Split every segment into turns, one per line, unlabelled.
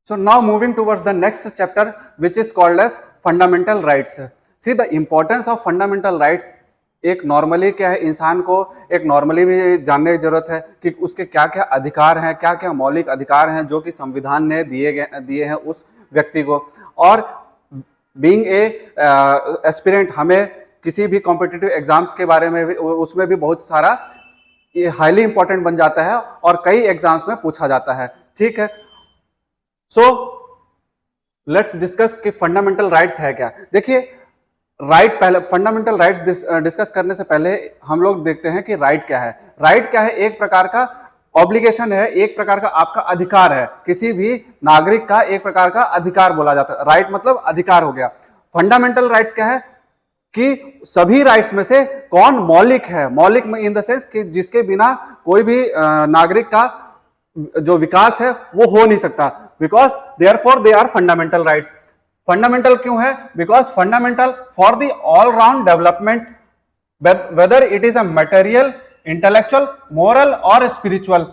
So now moving towards the next chapter, which is called as fundamental rights. See the importance of fundamental rights. एक normally क्या है, इंसान को एक normally भी जानने की जरूरत है कि उसके क्या क्या अधिकार हैं, क्या क्या मौलिक अधिकार हैं जो कि संविधान ने दिए हैं उस व्यक्ति को। और बीइंग ए एस्पिरेंट, हमें किसी भी कॉम्पिटिटिव एग्जाम्स के बारे में भी, उसमें भी बहुत सारा ये हाईली इंपॉर्टेंट बन जाता है और कई एग्जाम्स में पूछा जाता है। ठीक है, सो लेट्स डिस्कस कि फंडामेंटल राइट्स है क्या। देखिए राइट पहले, फंडामेंटल राइट्स डिस्कस करने से पहले हम लोग देखते हैं कि राइट क्या है। राइट क्या है? एक प्रकार का ऑब्लिगेशन है, एक प्रकार का आपका अधिकार है, किसी भी नागरिक का एक प्रकार का अधिकार बोला जाता है। राइट मतलब अधिकार हो गया। फंडामेंटल राइट्स क्या है कि सभी राइट्स में से कौन मौलिक है। मौलिक इन द सेंस कि जिसके बिना कोई भी नागरिक का जो विकास है वो हो नहीं सकता, because therefore they are fundamental rights. Fundamental क्यों है? Because fundamental for the all round development, whether it is a material, intellectual, moral और स्पिरिचुअल।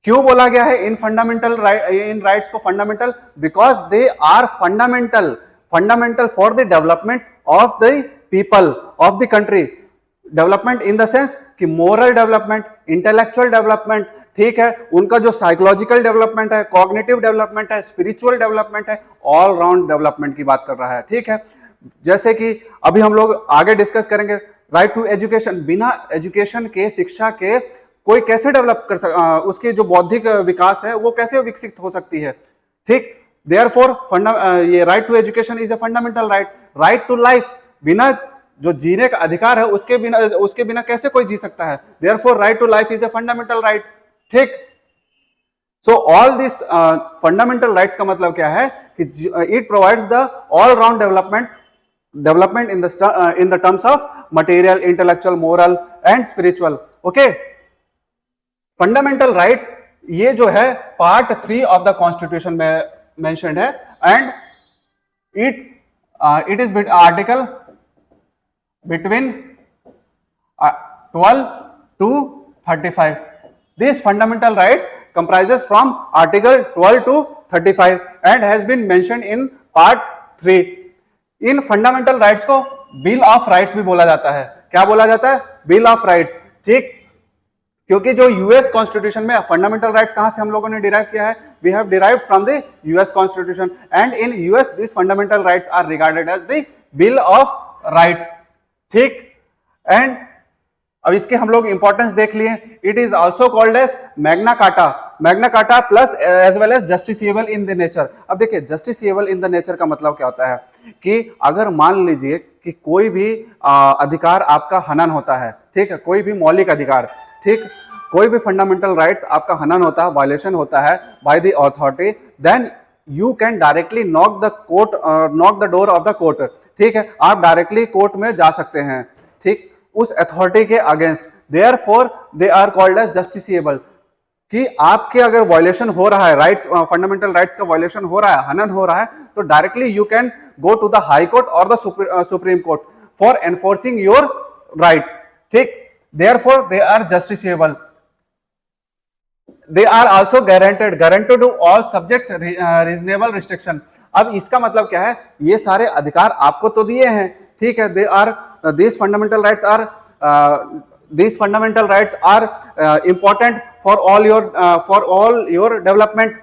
क्यों बोला गया है इन फंडामेंटल इन राइट्स को fundamental? Because they are fundamental, fundamental for the development of the people of the country. Development in the sense कि moral development, intellectual development, ठीक है, उनका जो साइकोलॉजिकल डेवलपमेंट है, कॉग्निटिव डेवलपमेंट है, स्पिरिचुअल डेवलपमेंट है, ऑल राउंड डेवलपमेंट की बात कर रहा है। ठीक है, जैसे कि अभी हम लोग आगे डिस्कस करेंगे राइट टू एजुकेशन। बिना एजुकेशन के, शिक्षा के कोई कैसे डेवलप कर उसके जो बौद्धिक विकास है वो कैसे विकसित हो सकती है। ठीक, देयरफॉर ये right to education is a fundamental right. Right to life, बिना जो जीने का अधिकार है उसके बिना कैसे कोई जी सकता है। Therefore right to life is a fundamental right. ठीक, so all this fundamental rights का मतलब क्या है कि it provides the all round development in the terms of material, intellectual, moral and spiritual. Okay, fundamental rights ये जो है part 3 of the constitution में मेंशन्ड है and it is article between 12 to 35. These fundamental rights comprises from article 12 to 35 and has been mentioned in part 3. इन fundamental rights को bill of rights भी बोला जाता है। क्या बोला जाता है? Bill of rights. ठीक, क्योंकि जो यूएस कॉन्स्टिट्यूशन में फंडामेंटल राइट्स कहां से हम लोगों ने डिराइव किया है? We have derived from the US constitution and in US this fundamental rights are regarded as the bill of rights. ठीक, एंड अब इसके हम लोग इंपॉर्टेंस देख लिए। It is also called as Magna Carta, Magna Carta plus as well as justiciable in the nature. अब देखिए justiciable in the nature का मतलब क्या होता है कि अगर मान लीजिए कि कोई भी अधिकार आपका हनन होता है, ठीक है, कोई भी मौलिक अधिकार, ठीक, कोई भी फंडामेंटल राइट्स आपका हनन होता है, वायलेशन होता है by the authority, then you can directly knock the door of the court. ठीक है, आप डायरेक्टली कोर्ट में जा सकते हैं, ठीक, उस अथॉरिटी के against. Therefore they are called as justiciable. कि आपके अगर वायलेशन हो रहा है, राइट्स, फंडामेंटल राइट्स का वायलेशन हो रहा है, हनन हो रहा है, तो directly you can go to the high court और the supreme court for enforcing your right. ठीक, therefore they are justiciable. They are also guaranteed to all subjects reasonable restriction. अब इसका मतलब क्या है? ये सारे अधिकार आपको तो दिए हैं, ठीक है, they are these fundamental rights are important for all your development,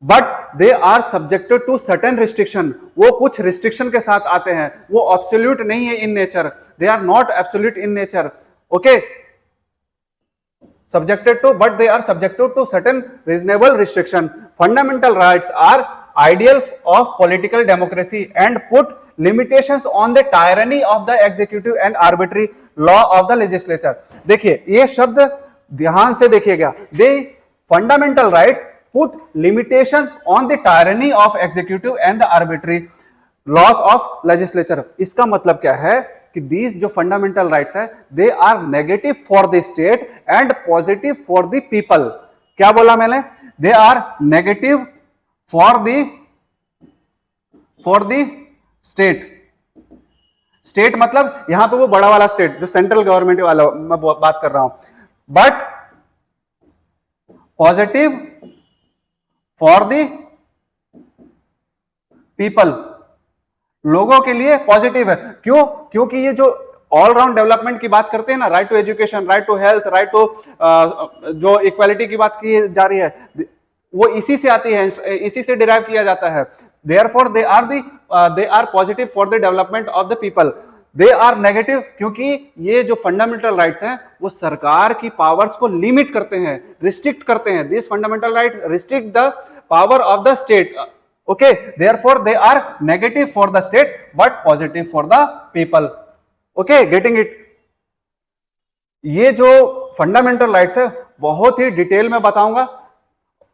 but they are subjected to certain restriction. वो कुछ restriction के साथ आते हैं, वो absolute नहीं है in nature, they are not absolute in nature. Okay, but they are subjected to certain reasonable restriction. Fundamental rights are ideals of political democracy and put limitations on the tyranny of the executive and arbitrary law of the legislature. देखिए ये शब्द ध्यान से देखिएगा, the fundamental rights put limitations on the tyranny of executive and the arbitrary laws of legislature. इसका मतलब क्या है कि these जो fundamental rights है, they are negative for the state and positive for the people. क्या बोला मैंने? They are negative for the state मतलब यहां पे वो बड़ा वाला स्टेट जो सेंट्रल गवर्नमेंट वाला मैं बात कर रहा हूं, बट फॉर द पीपल, लोगों के लिए पॉजिटिव है। क्यों? क्योंकि ये जो ऑल राउंड डेवलपमेंट की बात करते हैं ना, right to education, right to health, right to जो इक्वालिटी की बात की जा रही है, वो इसी से आती है, इसी से डिराइव किया जाता है। Therefore they are positive for the development of the people. They are negative क्योंकि ये जो फंडामेंटल राइट्स हैं वो सरकार की पावर्स को लिमिट करते हैं, रिस्ट्रिक्ट करते हैं। This fundamental right restrict the power of the state. Okay, therefore they are negative for the state but positive for the people. Okay, getting it? ये जो फंडामेंटल राइट्स है बहुत ही डिटेल में बताऊंगा,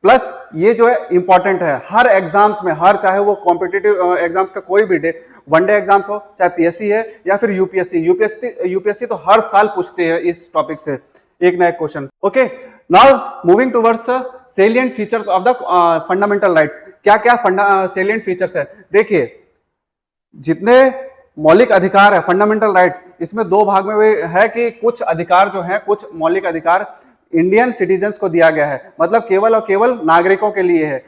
प्लस ये जो है इंपॉर्टेंट है हर एग्जाम्स में, हर चाहे वो कॉम्पिटिटिव एग्जाम्स का कोई भी वनडे एग्जाम्स हो, चाहे पीएससी है या फिर यूपीएससी तो हर साल पूछते हैं इस टॉपिक से एक ना एक question. Okay, now moving towards salient features of the fundamental rights. क्या क्या सेलिएंट फीचर्स है? देखिए, जितने मौलिक अधिकार है फंडामेंटल राइट्स, इसमें दो भाग में है कि कुछ अधिकार जो है, कुछ मौलिक अधिकार इंडियन सिटीजन्स को दिया गया है, मतलब केवल और केवल नागरिकों के लिए है।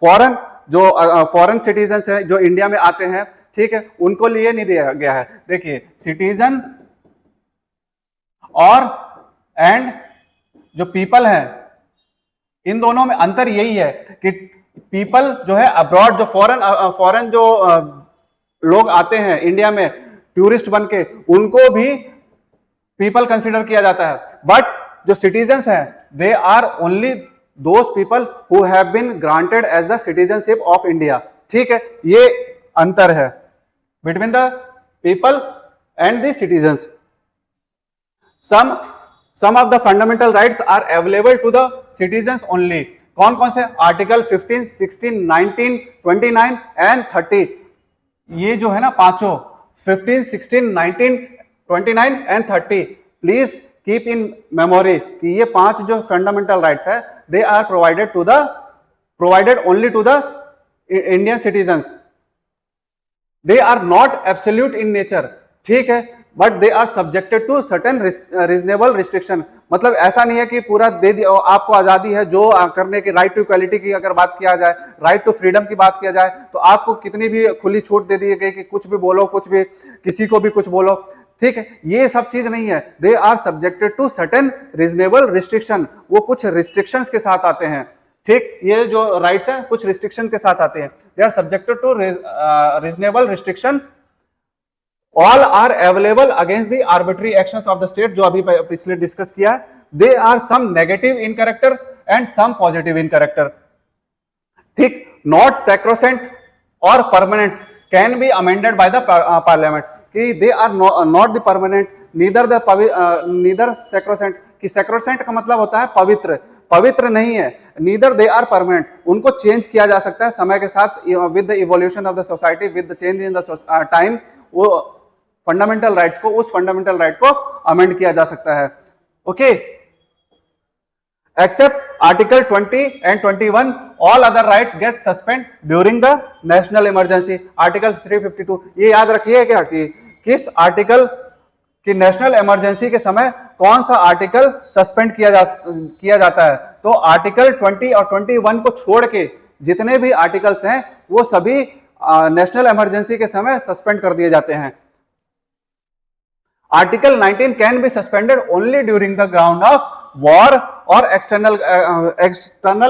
फॉरेन सिटीजन्स है जो इंडिया में आते हैं, ठीक है, उनको लिए नहीं दिया गया है। देखिए, सिटीजन और एंड जो पीपल है, इन दोनों में अंतर यही है कि पीपल जो है अब्रॉड, जो फॉरेन जो लोग आते हैं इंडिया में टूरिस्ट बन के, उनको भी पीपल कंसीडर किया जाता है। बट जो सिटीजन्स हैं, they are only those people who have been granted as the citizenship of India. ठीक है, ये अंतर है between the people and the citizens. Some of the fundamental rights are available to the citizens only. कौन कौन से? Article 15, 16, 19, 29 and 30। ये जो है ना पांचों, 15, 16, 19, 29 and 30, please keep in memory कि ये पांच जो फंडामेंटल राइट्स है, they are provided only to the Indian citizens. They are not absolute in nature, ठीक है, but they are subjected to certain reasonable restriction. मतलब ऐसा नहीं है कि पूरा दे दिया, आपको आजादी है जो करने की। राइट टू इक्वालिटी की अगर बात किया जाए, राइट टू फ्रीडम की बात किया जाए, तो आपको कितनी भी खुली छूट दे दी गई कि कुछ भी बोलो, कुछ भी किसी को भी कुछ बोलो, ठीक है, ये सब चीज नहीं है। They are subjected to certain reasonable restriction, वो कुछ रिस्ट्रिक्शंस के साथ आते हैं। ठीक, ये जो राइट्स हैं कुछ रिस्ट्रिक्शन के साथ आते हैं। They are subjected to reasonable restrictions. All are available against the arbitrary actions of the state, जो अभी पिछले डिस्कस किया है। They are some negative in character and some positive in character. ठीक, not sacrosanct or permanent, can be amended by the parliament. कि they are not the permanent, neither sacrosanct। कि sacrosanct का मतलब होता है पवित्र, पवित्र नहीं है। neither they are permanent, उनको चेंज किया जा सकता है समय के साथ, with the evolution of the society, with the change in the time, वो फंडामेंटल राइट्स को, उस फंडामेंटल राइट को अमेंड किया जा सकता है। Okay, except article 20 and 21, all other rights get suspend during the national emergency. Article 352, ये याद रखिए क्या कि किस आर्टिकल की नेशनल इमरजेंसी के समय कौन सा आर्टिकल सस्पेंड किया जाता है। तो आर्टिकल 20 और 21 को छोड़ के जितने भी आर्टिकल्स हैं वो सभी नेशनल इमरजेंसी के समय सस्पेंड कर दिए जाते हैं। Article 19 can be suspended only during the ground of war or external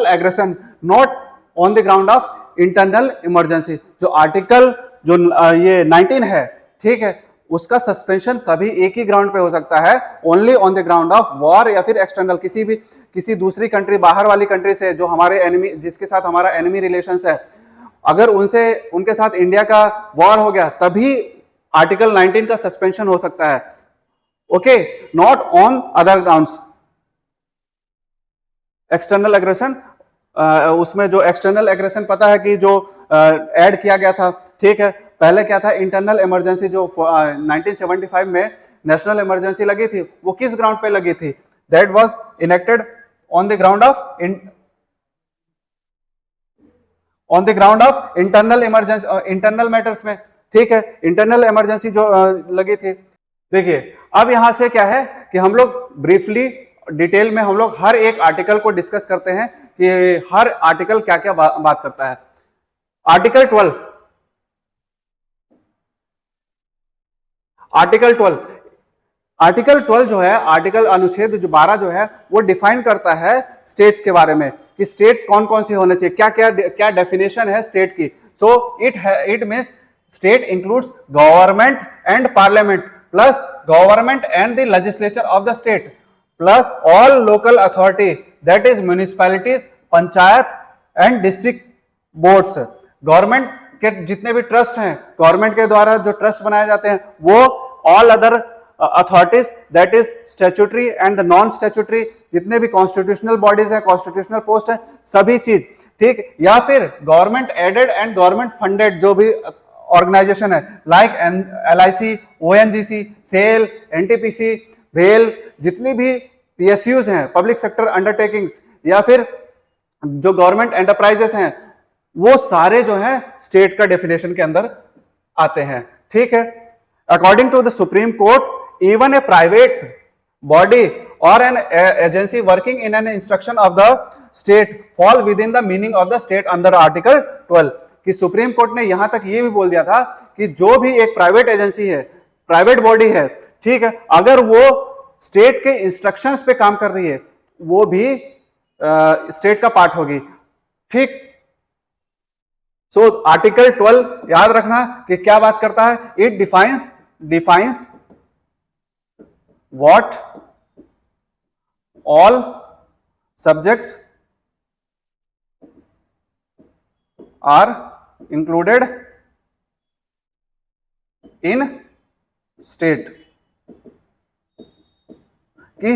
aggression, not on the ground of internal emergency। जो आर्टिकल जो ये 19 है, ठीक है, उसका सस्पेंशन तभी एक ही ग्राउंड पे हो सकता है, only on the ground of war या फिर एक्सटर्नल, किसी दूसरी कंट्री, बाहर वाली कंट्री से जो हमारे एनिमी, जिसके साथ हमारा एनिमी रिलेशंस है, अगर उनके साथ इंडिया का वॉर हो गया तभी आर्टिकल 19 का सस्पेंशन हो सकता है। Okay, not on other grounds. External aggression, उसमें जो एक्सटर्नल एग्रेशन पता है कि जो ऐड किया गया था, ठीक है, पहले क्या था, इंटरनल इमरजेंसी जो 1975 में नेशनल इमरजेंसी लगी थी, वो किस ग्राउंड पे लगी थी? That was enacted on the ground of internal emergency, internal matters में, ठीक है, इंटरनल इमरजेंसी जो लगी थी। देखिए, अब यहां से क्या है कि हम लोग ब्रीफली डिटेल में हम लोग हर एक आर्टिकल को डिस्कस करते हैं कि हर आर्टिकल क्या क्या बात करता है। आर्टिकल 12, आर्टिकल 12 जो है, आर्टिकल अनुच्छेद जो 12 जो है वो डिफाइन करता है स्टेट्स के बारे में कि स्टेट कौन कौन सी होने चाहिए, क्या क्या क्या डेफिनेशन है स्टेट की। सो it means state includes government and parliament plus government and the legislature of the state plus all local authority that is municipalities, panchayat and district boards. Government के जितने भी ट्रस्ट हैं, गवर्नमेंट के द्वारा जो ट्रस्ट बनाए जाते हैं, वो all other authorities that is statutory and the non statutory, जितने भी कॉन्स्टिट्यूशनल बॉडीज हैं, कॉन्स्टिट्यूशनल पोस्ट है, सभी चीज, ठीक। या फिर government aided and government funded जो भी ऑर्गेनाइजेशन है, like LIC, ONGC, SAIL, NTPC, भेल, जितनी भी PSUs हैं, पब्लिक सेक्टर अंडरटेकिंग्स, या फिर जो गवर्नमेंट एंटरप्राइजेस हैं, वो सारे जो हैं स्टेट का डेफिनेशन के अंदर आते हैं, ठीक है। According to the supreme court, even a private body or an agency working in an instruction of the state fall within the meaning of the state under article 12। कि सुप्रीम कोर्ट ने यहां तक ये भी बोल दिया था कि जो भी एक प्राइवेट एजेंसी है, प्राइवेट बॉडी है, ठीक है, अगर वो स्टेट के इंस्ट्रक्शंस पे काम कर रही है, वो भी स्टेट का पार्ट होगी, ठीक। सो आर्टिकल 12 याद रखना कि क्या बात करता है। It defines what all subjects are included in state, कि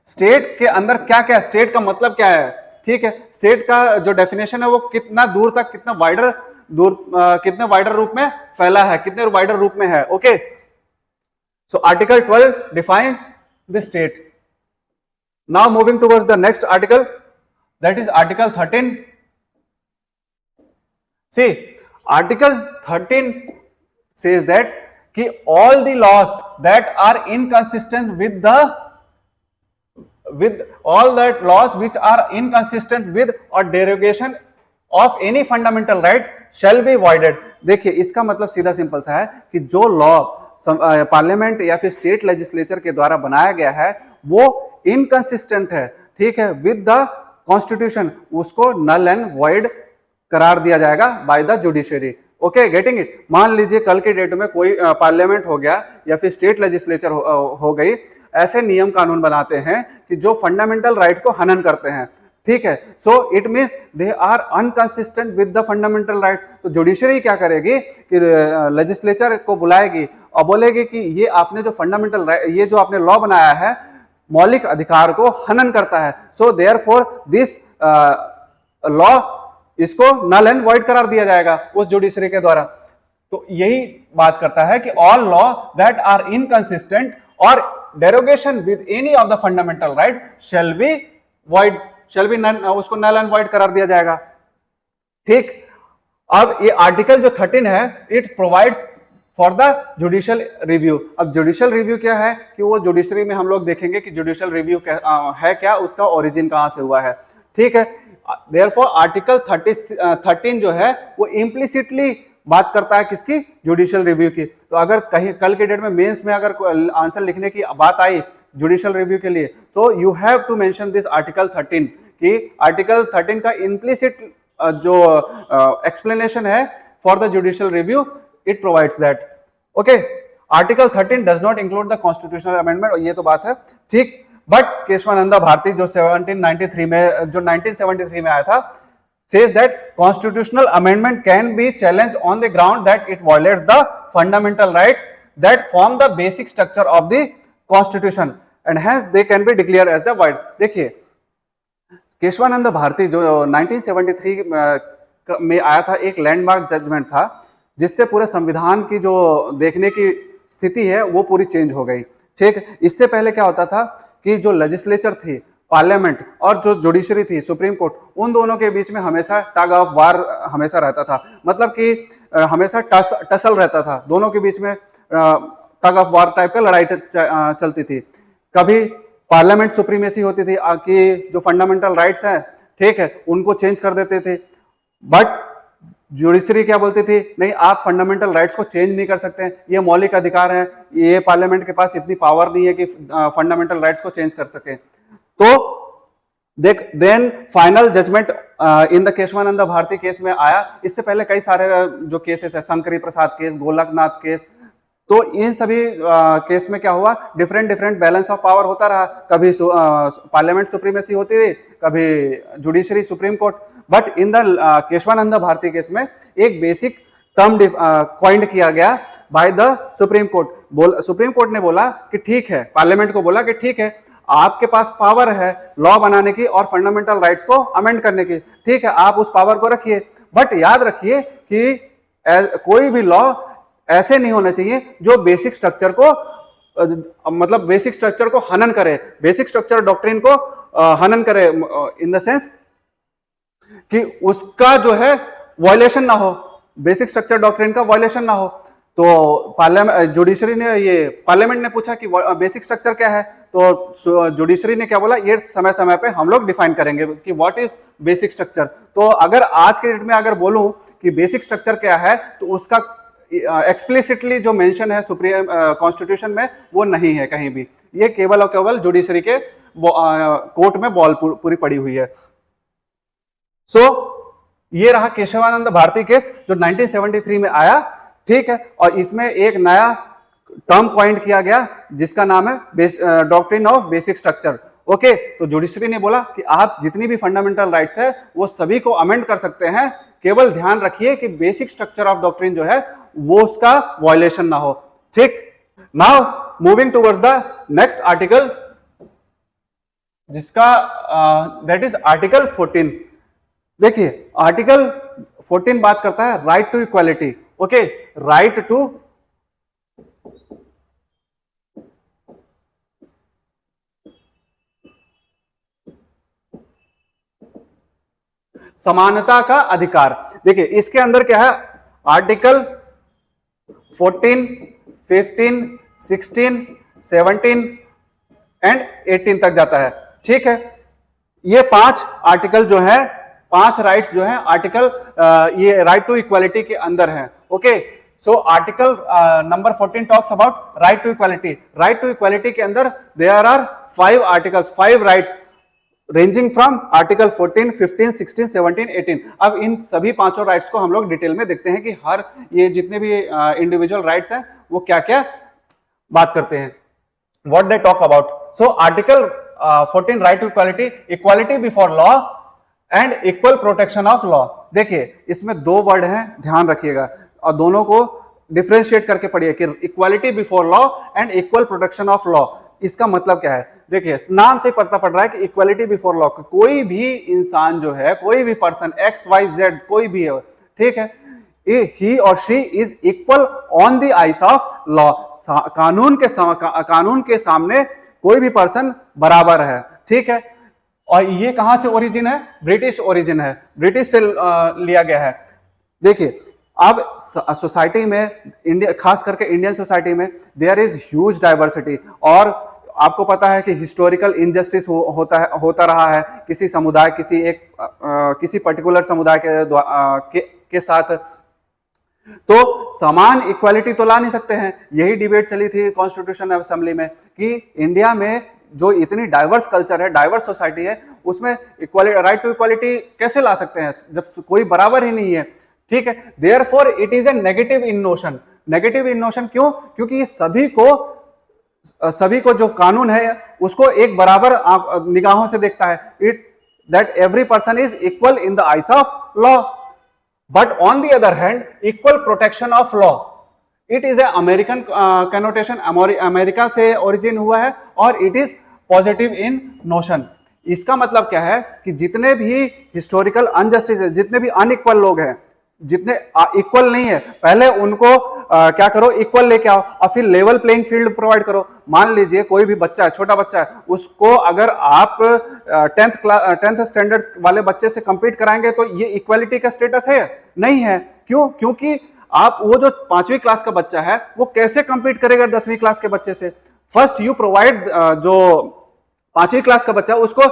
स्टेट के अंदर क्या क्या, स्टेट का मतलब क्या है, ठीक है। स्टेट का जो डेफिनेशन है वो कितना दूर तक, कितने वाइडर रूप में फैला है, कितने वाइडर रूप में है, okay. So article 12 defines the state. Now moving towards the next article, that is article 13. See, article 13 says that कि all the laws that are inconsistent with all that laws which are inconsistent with or derogation of any fundamental right shall be voided। देखिए, इसका मतलब सीधा simple सा है कि जो law parliament या फिर स्टेट लेजिस्लेचर के द्वारा बनाया गया है वो इनकंसिस्टेंट है, ठीक है, विद द कॉन्स्टिट्यूशन, उसको नल एंड वॉइड करार दिया जाएगा by the judiciary, okay, getting it. मान लीजिए कल के डेट में कोई पार्लियामेंट हो गया या फिर स्टेट लेजिस्लेचर हो गई, ऐसे नियम कानून बनाते हैं कि जो फंडामेंटल राइट्स को हनन करते हैं, ठीक है। So it means they are inconsistent with the fundamental right. तो जुडिशरी क्या करेगी कि लेजिस्लेचर को बुलाएगी और बोलेगी कि ये आपने जो फंडामेंटल राइट, ये जो आपने लॉ बनाया है, मौलिक अधिकार को हनन करता है। सो देयरफॉर दिस लॉ, इसको नल एंड वॉइड करार दिया जाएगा उस जुडिशरी के द्वारा। तो यही बात करता है कि all law that are inconsistent और derogation with any of the fundamental right shall be void, उसको नल एंड वॉइड करार दिया जाएगा, ठीक। अब ये आर्टिकल जो 13 है, it provides for the judicial review. अब जुडिशियल रिव्यू क्या है कि वो जुडिशरी में हम लोग देखेंगे कि जुडिशियल रिव्यू है क्या, उसका ओरिजिन कहां से हुआ है, ठीक है। देयरफॉर आर्टिकल 13 जो है वो इम्प्लिसिटली बात करता है किसकी, जुडिशियल रिव्यू की। तो अगर कहीं कल के डेट में मेंस में अगर आंसर लिखने की बात आई जुडिशियल रिव्यू के लिए, तो you have to mention this article 13, कि आर्टिकल 13 का इम्प्लिसिट जो एक्सप्लेनेशन है for the judicial review, it provides that, okay. Article 13 does not include the constitutional amendment, और ये तो बात है, ठीक। बट केशवानंदा भारती जो 1973 में आया था, says that constitutional amendment can be challenged on the ground that it violates the fundamental rights that form the basic structure of the constitution and hence they can be declared as the void। देखिए, केशवानंद भारती जो 1973 में आया था, एक landmark judgement था जिससे पूरे संविधान की जो देखने की स्थिति है वो पूरी चेंज हो गई, ठीक। इससे पहले क्या होता था कि जो लेजिस्लेचर थी, पार्लियामेंट, और जो जुडिशरी थी, सुप्रीम कोर्ट, उन दोनों के बीच में हमेशा टग ऑफ वार हमेशा रहता था। मतलब कि हमेशा टसल रहता था, दोनों के बीच में टग ऑफ वार टाइप का लड़ाई चलती थी। कभी पार्लियामेंट सुप्रीमेसी होती थी कि जो फंडामेंटल राइट्स हैं, ठीक है, उनको चेंज कर देते थे। बट जुडिशरी क्या बोलती थी, नहीं आप फंडामेंटल राइट्स को चेंज नहीं कर सकते, ये मौलिक अधिकार है, ये पार्लियामेंट के पास इतनी पावर नहीं है कि फंडामेंटल राइट्स को चेंज कर सके। तो then final judgement in the Kesavananda Bharati case में आया। इससे पहले कई सारे जो केसेस है, शंकरी प्रसाद केस, गोलकनाथ केस, तो इन सभी केस में क्या हुआ, डिफरेंट बैलेंस ऑफ पावर होता रहा। कभी पार्लियामेंट सुप्रीमेसी होती रही, कभी judiciary supreme court. But in the Kesavananda Bharati case में एक बेसिक टर्म कॉइंड किया गया by the supreme court. Supreme court ने बोला कि ठीक है, पार्लियामेंट को बोला कि ठीक है, आपके पास पावर है लॉ बनाने की और फंडामेंटल राइट्स को अमेंड करने की, ठीक है, आप उस पावर को रखिए, बट याद रखिए कि कोई भी लॉ ऐसे नहीं होना चाहिए जो बेसिक स्ट्रक्चर को मतलब बेसिक स्ट्रक्चर को हनन करे, बेसिक स्ट्रक्चर डॉक्ट्रिन को हनन करे, इन द सेंस कि उसका जो है वायलेशन ना हो, बेसिक स्ट्रक्चर डॉक्ट्रिन का वायलेशन ना हो। तो पार्लियामेंट जुडिशरी ने, ये पार्लियामेंट ने पूछा कि बेसिक स्ट्रक्चर क्या है, तो जुडिशरी ने क्या बोला, ये समय समय पे हम लोग डिफाइन करेंगे कि व्हाट इज बेसिक स्ट्रक्चर। तो अगर आज के डेट में अगर बोलूं कि बेसिक स्ट्रक्चर क्या है, तो उसका एक्सप्लिसिटली जो मेंशन है सुप्रीम कॉन्स्टिट्यूशन में वो नहीं है कहीं भी, ये केवल और केवल जुडिशरी के कोर्ट में बॉल पूरी पड़ी हुई है। सो ये रहा केशवानंद भारती केस जो 1973 में आया, ठीक है, और इसमें एक नया टर्म पॉइंट किया गया जिसका नाम है doctrine of basic structure. Okay, तो जुडिशरी ने बोला कि आप जितनी भी फंडामेंटल राइट्स है वो सभी को अमेंड कर सकते हैं, केवल ध्यान रखिए कि बेसिक स्ट्रक्चर ऑफ डॉक्ट्रिन जो है वो उसका वायलेशन ना हो। ठीक, now moving towards the next article, जिसका दैट इज आर्टिकल 14। देखिए आर्टिकल 14 बात करता है right to equality. Okay, right to समानता का अधिकार। देखिए इसके अंदर क्या है, आर्टिकल 14, 15, 16, 17 एंड 18 तक जाता है। ठीक है, ये 5 आर्टिकल जो है, 5 राइट्स जो है आर्टिकल ये राइट टू इक्वालिटी के अंदर है। Okay, so article number 14 talks about right to equality. Right to equality के अंदर there are 5 articles, 5 rights ranging from article 14, 15, 16, 17, 18। अब इन सभी पांचों राइट्स को हम लोग डिटेल में देखते हैं कि हर ये जितने भी इंडिविजुअल राइट्स हैं वो क्या क्या बात करते हैं, what they talk about. So article 14 right to equality, equality before law and equal protection of law. देखिए इसमें 2 वर्ड हैं, ध्यान रखिएगा, और दोनों को डिफरेंशिएट करके पढ़िए कि equality before law and equal protection of law, इसका मतलब क्या है। देखिए नाम से पता पड़ रहा है कि इक्वालिटी बिफोर लॉ, कोई भी इंसान जो है, कोई भी पर्सन एक्स वाई जेड कोई भी है, ठीक है, ही और she is equal on the ice of law. कानून के सामने कोई भी पर्सन बराबर है। ठीक है, और ये कहां से ओरिजिन है, ब्रिटिश ओरिजिन है, ब्रिटिश से लिया गया है। देखिए अब सोसाइटी में, इंडिया खास करके इंडियन सोसाइटी में देयर इज ह्यूज डाइवर्सिटी, और आपको पता है कि हिस्टोरिकल इनजस्टिस होता रहा है किसी समुदाय, किसी पर्टिकुलर समुदाय के साथ, तो समान इक्वालिटी तो ला नहीं सकते हैं। यही डिबेट चली थी कॉन्स्टिट्यूशन असेंबली में कि इंडिया में जो इतनी डाइवर्स कल्चर है, डाइवर्स सोसाइटी है, उसमें इक्वालिटी, राइट टू इक्वालिटी कैसे ला सकते हैं जब कोई बराबर ही नहीं है। ठीक है, therefore it is a negative in notion. Negative in notion क्यों? क्योंकि ये सभी को जो कानून है उसको एक बराबर निगाहों से देखता है, it that every person is equal in the ice of law. But on the other hand equal protection of law, it is a American connotation, America से ओरिजिन हुआ है, और it is positive in notion. इसका मतलब क्या है कि जितने भी हिस्टोरिकल अनजस्टिस है, जितने भी अनइक्वल लोग हैं, जितने इक्वल नहीं है, पहले उनको क्या करो, इक्वल लेके आओ, और फिर लेवल प्लेइंग फील्ड प्रोवाइड करो। मान लीजिए कोई भी बच्चा है, छोटा बच्चा है, उसको अगर आप 10th स्टैंडर्ड वाले बच्चे से कंपीट कराएंगे तो ये इक्वालिटी का स्टेटस है? नहीं है। क्यों? क्योंकि आप वो जो 5वीं क्लास का बच्चा है वो कैसे कंपीट करेगा 10वीं क्लास के बच्चे से? फर्स्ट यू प्रोवाइड जो 5वीं क्लास का बच्चा उसको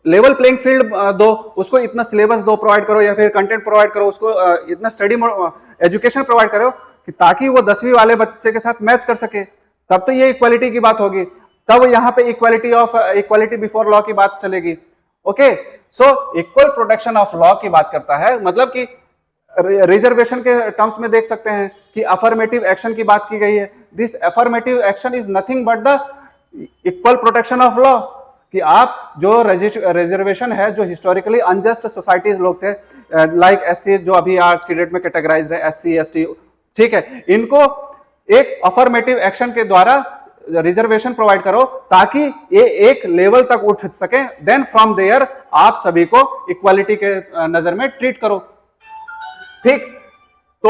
लेवल प्लेइंग फील्ड दो, उसको इतना सिलेबस दो प्रोवाइड करो, या फिर कंटेंट प्रोवाइड करो, उसको इतना स्टडी एजुकेशन प्रोवाइड करो कि ताकि वो 10वीं वाले बच्चे के साथ मैच कर सके, तब तो ये इक्वालिटी की बात होगी, तब यहाँ पे इक्वालिटी बिफोर लॉ की बात चलेगी। Okay, so equal protection of law की बात करता है, मतलब कि रिजर्वेशन के टर्म्स में देख सकते हैं कि अफर्मेटिव एक्शन की बात की गई है। This affirmative action is nothing but the equal protection of law, कि आप जो रिजर्वेशन है, जो हिस्टोरिकली अनजस्ट सोसाइटीज लोग थे, लाइक एससी जो अभी आज की डेट में कैटेगराइज्ड है, एससी एसटी, ठीक है, इनको एक अफर्मेटिव एक्शन के द्वारा रिजर्वेशन प्रोवाइड करो ताकि ये एक लेवल तक उठ सके, देन फ्रॉम देयर आप सभी को इक्वालिटी के नजर में ट्रीट करो। ठीक, तो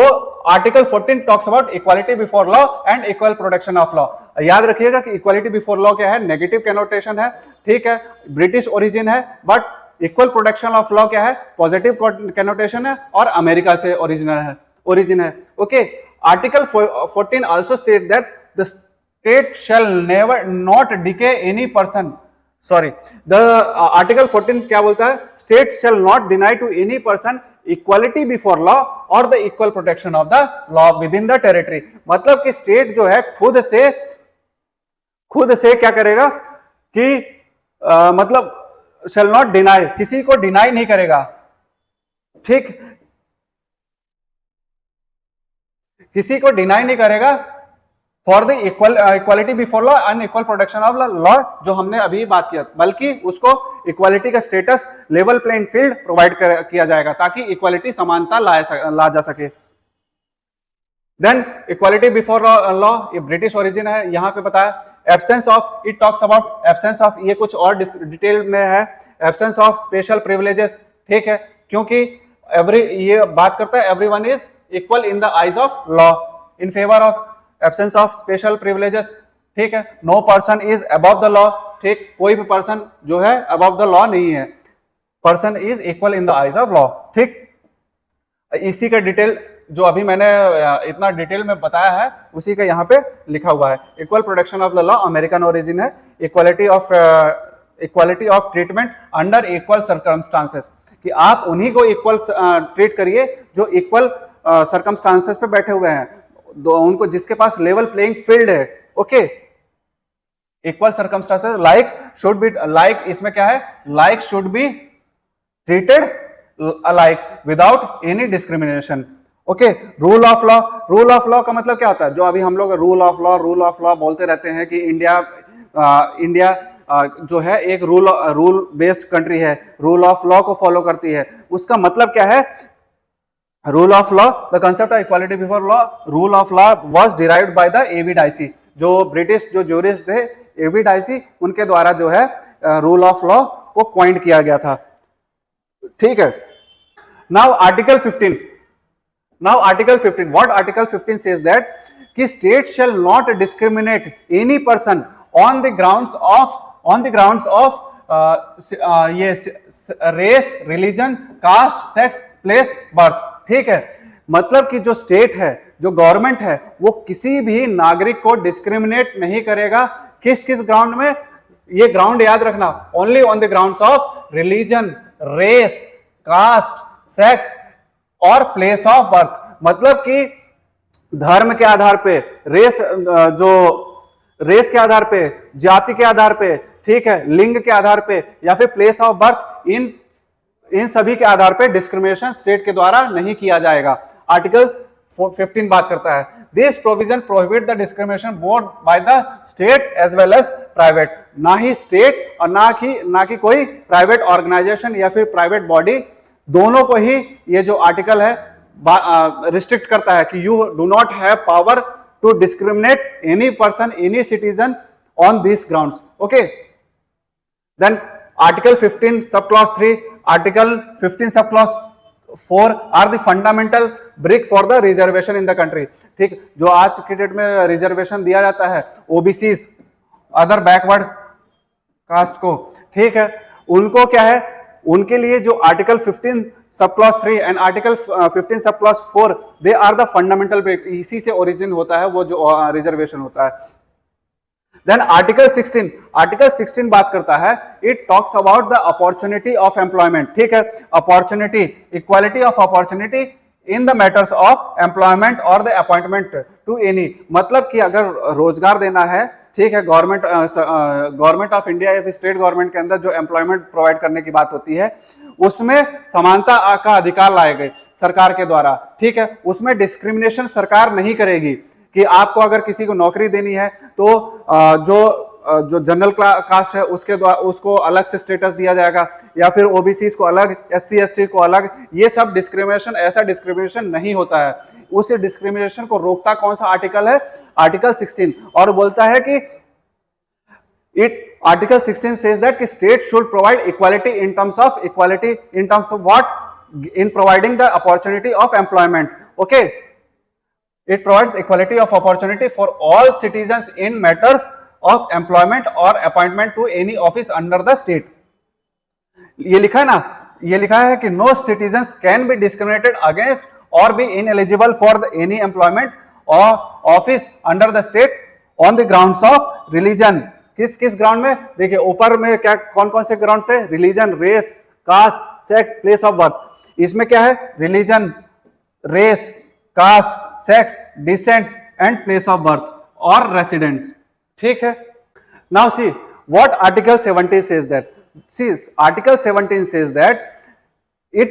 article 14 talks about equality before law and equal protection of law. याद रखिएगा कि इक्वालिटी बिफोर लॉ क्या है, नेगेटिव कैनोटेशन है, ठीक है, ब्रिटिश ओरिजिन है, but equal protection of law क्या है, पॉजिटिव कैनोटेशन है और अमेरिका से ओरिजिन है। Okay, article 14 also state that the state shall never not decay any person, sorry, the article 14 क्या बोलता है, state shall not deny to any person equality before law और the equal protection of the law within the territory. मतलब कि state जो है खुद से क्या करेगा कि मतलब शैल नॉट डिनाई, किसी को डिनाई नहीं करेगा, ठीक, किसी को डिनाई नहीं करेगा for the equality before law and equal protection of law, जो हमने अभी बात किया, बल्कि उसको इक्वालिटी का status, level playing field provide किया जाएगा ताकि इक्वालिटी, समानता ला जा सके। देन इक्वालिटी बिफोर लॉ, ये ब्रिटिश ओरिजिन है, यहां पे बताया। Absence of, it talks about absence of, ये कुछ और डिटेल में है, एब्सेंस ऑफ स्पेशल प्रिविलेजेस, ठीक है, क्योंकि ये बात करता है everyone is equal in the eyes of law, in favour of absence of special privileges, ठीक है, no person is above the law, ठीक, कोई भी पर्सन जो है अबव द लॉ नहीं है, person is equal in the eyes of law, ठीक। इसी का डिटेल जो अभी मैंने इतना डिटेल में बताया है उसी का यहाँ पे लिखा हुआ है। Equal protection of the law American origin है, equality of treatment under equal circumstances, कि आप उन्हीं को इक्वल ट्रीट करिए जो इक्वल सर्कमस्टांसेस पे बैठे हुए हैं, उनको जिसके पास लेवल प्लेइंग फील्ड है। Okay, equal circumstances like should be, like इसमें क्या है, like should be treated alike without any discrimination. Okay, rule of law का मतलब क्या होता है, जो अभी हम लोग रूल ऑफ लॉ बोलते रहते हैं कि इंडिया जो है एक रूल बेस्ड कंट्री है, रूल ऑफ लॉ को फॉलो करती है। उसका मतलब क्या है, rule of law, the concept of equality before law, rule of law was derived by the A V Dicey, जो ब्रिटिश जो ज्यूरिस्ट थे एवी डाइसी, उनके द्वारा जो है रूल ऑफ लॉ को कॉइंड किया गया था, ठीक है। Now article 15, what article 15 says that कि state shall not discriminate any person on the grounds of ये race, religion, caste, sex, place, birth, ठीक है। मतलब कि जो स्टेट है, जो गवर्नमेंट है, वो किसी भी नागरिक को डिस्क्रिमिनेट नहीं करेगा। किस ग्राउंड में, ये ग्राउंड याद रखना, only on the grounds of religion, race, caste, sex और प्लेस ऑफ बर्थ। मतलब कि धर्म के आधार पे, रेस के आधार पे, जाति के आधार पे, ठीक है, लिंग के आधार पे, या फिर प्लेस ऑफ बर्थ, इन सभी के आधार पे डिस्क्रिमिनेशन स्टेट के द्वारा नहीं किया जाएगा। आर्टिकल 15 बात करता है, this provision prohibit the discrimination both by the state as well as private. ना ही स्टेट और ना कि कोई प्राइवेट ऑर्गेनाइजेशन या फिर प्राइवेट बॉडी, दोनों को ही ये जो आर्टिकल है रिस्ट्रिक्ट करता है कि you do not have power to discriminate any person, any citizen on this grounds. Okay, then article 15 sub clause 3, article 15 sub clause 4 are the fundamental brick for the reservation in the country. ठीक, जो आज के date में reservation दिया जाता है OBCs, other backward caste को, ठीक है, उनको क्या है, उनके लिए जो article 15 sub clause 3 and article 15 sub clause 4 they are the fundamental break, इसी से ओरिजिन होता है वो जो रिजर्वेशन होता है। देन आर्टिकल 16 बात करता है, it talks about the opportunity of employment, ठीक है, opportunity, equality of opportunity in the matters of employment और द अपॉइंटमेंट टू एनी, मतलब कि अगर रोजगार देना है, ठीक है, गवर्नमेंट ऑफ इंडिया या फिर स्टेट गवर्नमेंट के अंदर जो एम्प्लॉयमेंट प्रोवाइड करने की बात होती है, उसमें समानता का अधिकार लाए गए सरकार के द्वारा, ठीक है, उसमें डिस्क्रिमिनेशन सरकार नहीं करेगी कि आपको अगर किसी को नौकरी देनी है तो जो जनरल कास्ट है उसके द्वारा उसको अलग से स्टेटस दिया जाएगा, या फिर ओबीसी को अलग, SC ST को अलग, ये सब डिस्क्रिमिनेशन, ऐसा डिस्क्रिमिनेशन नहीं होता है। उस डिस्क्रिमिनेशन को रोकता कौन सा आर्टिकल है? आर्टिकल 16, और बोलता है कि article 16 says that state should provide equality in terms of what? In providing the opportunity of employment. Okay, it provides equality of opportunity for all citizens in matters of employment or appointment to any office under the state. ये लिखा है ना, ये लिखा है कि no citizens can be discriminated against or be ineligible for any employment or office under the state on the grounds of religion. किस ground में? देखिए ऊपर में क्या कौन कौन से ग्राउंड थे? Religion, race, caste, sex, place of birth. इसमें क्या है? Religion, race, caste, sex, descent and place of birth और रेसिडेंस, ठीक है। Now see what article 17 says that. See article 17 says that it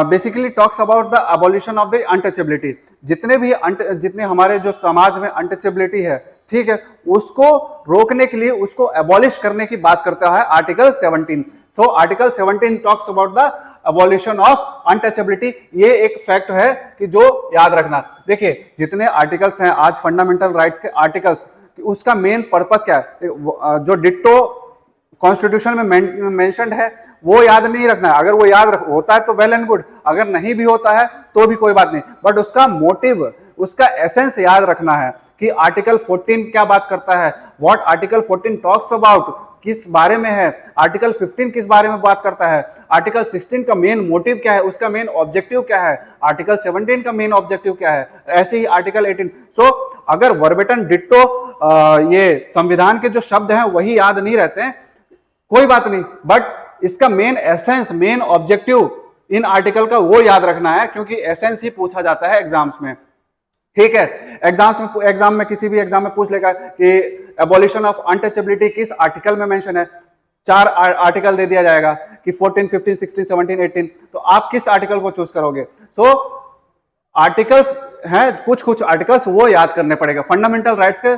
basically talks about the abolition of the untouchability. जितने हमारे जो समाज में अनटचेबिलिटी है, ठीक है, उसको रोकने के लिए, उसको एबॉलिश करने की बात करता है article 17। So article 17 talks about the abolition of untouchability. ये एक फैक्ट है कि जो याद रखना। देखिए जितने आर्टिकल्स हैं आज फंडामेंटल राइट्स के आर्टिकल्स, उसका मेन पर्पस क्या है? जो डिट्टो कॉन्स्टिट्यूशन में मेंशन्ड है वो याद नहीं रखना है। अगर वो होता है तो वेल एंड गुड, अगर नहीं भी होता है तो भी कोई बात नहीं, बट उसका मोटिव, उसका एसेंस याद रखना है कि आर्टिकल 14 क्या बात करता है, व्हाट आर्टिकल 14 टॉक्स अबाउट, किस बारे में है, आर्टिकल 15 किस बारे में बात करता है, आर्टिकल 16 का मेन मोटिव क्या है, उसका मेन ऑब्जेक्टिव क्या है, आर्टिकल 17 का मेन ऑब्जेक्टिव क्या है, ऐसे ही आर्टिकल 18। सो अगर वर्बेटन डिट्टो ये संविधान के जो शब्द हैं वही याद नहीं रहते हैं, कोई बात नहीं, बट इसका main essence, main objective in article का वो याद रखना है, क्योंकि एसेंस ही पूछा जाता है एग्जाम्स में, ठीक है। एग्जाम में किसी भी एग्जाम में पूछ लेगा कि एबॉलिशन ऑफ अनटचेबिलिटी किस आर्टिकल में मेंशन है, 4 आर्टिकल दे दिया जाएगा कि 14, 15, 16, 17, 18, तो आप किस आर्टिकल को चूज करोगे? सो आर्टिकल्स हैं, कुछ आर्टिकल्स वो याद करने पड़ेगा। फंडामेंटल राइट्स के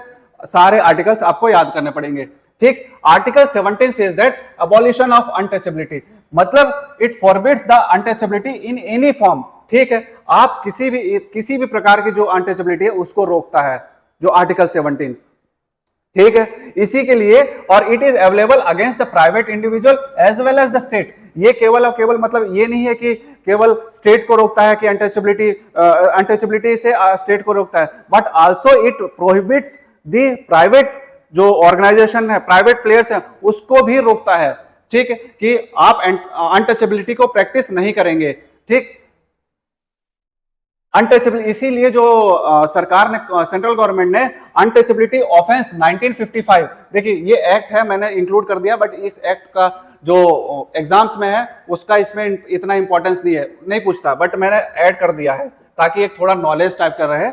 सारे आर्टिकल्स आपको याद करने पड़ेंगे, ठीक। Article 17 says that abolition of untouchability, मतलब it forbids the untouchability in any form, ठीक है। आप किसी भी प्रकार की जो अनटचेबिलिटी है उसको रोकता है जो आर्टिकल 17, ठीक है। इसी के लिए, और it is available against the private individual as well as the state. ये केवल और केवल मतलब ये नहीं है कि केवल स्टेट को रोकता है कि अनटचेबिलिटी से स्टेट को रोकता है, but also it prohibits the private जो ऑर्गेनाइजेशन है, प्राइवेट प्लेयर्स हैं, उसको भी रोकता है, ठीक है, कि आप अनटचेबिलिटी को प्रैक्टिस नहीं करेंगे, ठीक। अनटचेबिलिटी, इसीलिए जो सरकार ने, सेंट्रल गवर्नमेंट ने अनटचेबिलिटी ऑफेंस 1955, देखिए ये एक्ट है, मैंने इंक्लूड कर दिया, बट इस एक्ट का जो एग्जाम्स में है उसका इसमें इतना इंपॉर्टेंस नहीं पूछता, बट मैंने ऐड कर दिया है ताकि एक थोड़ा नॉलेज टाइप का रहे।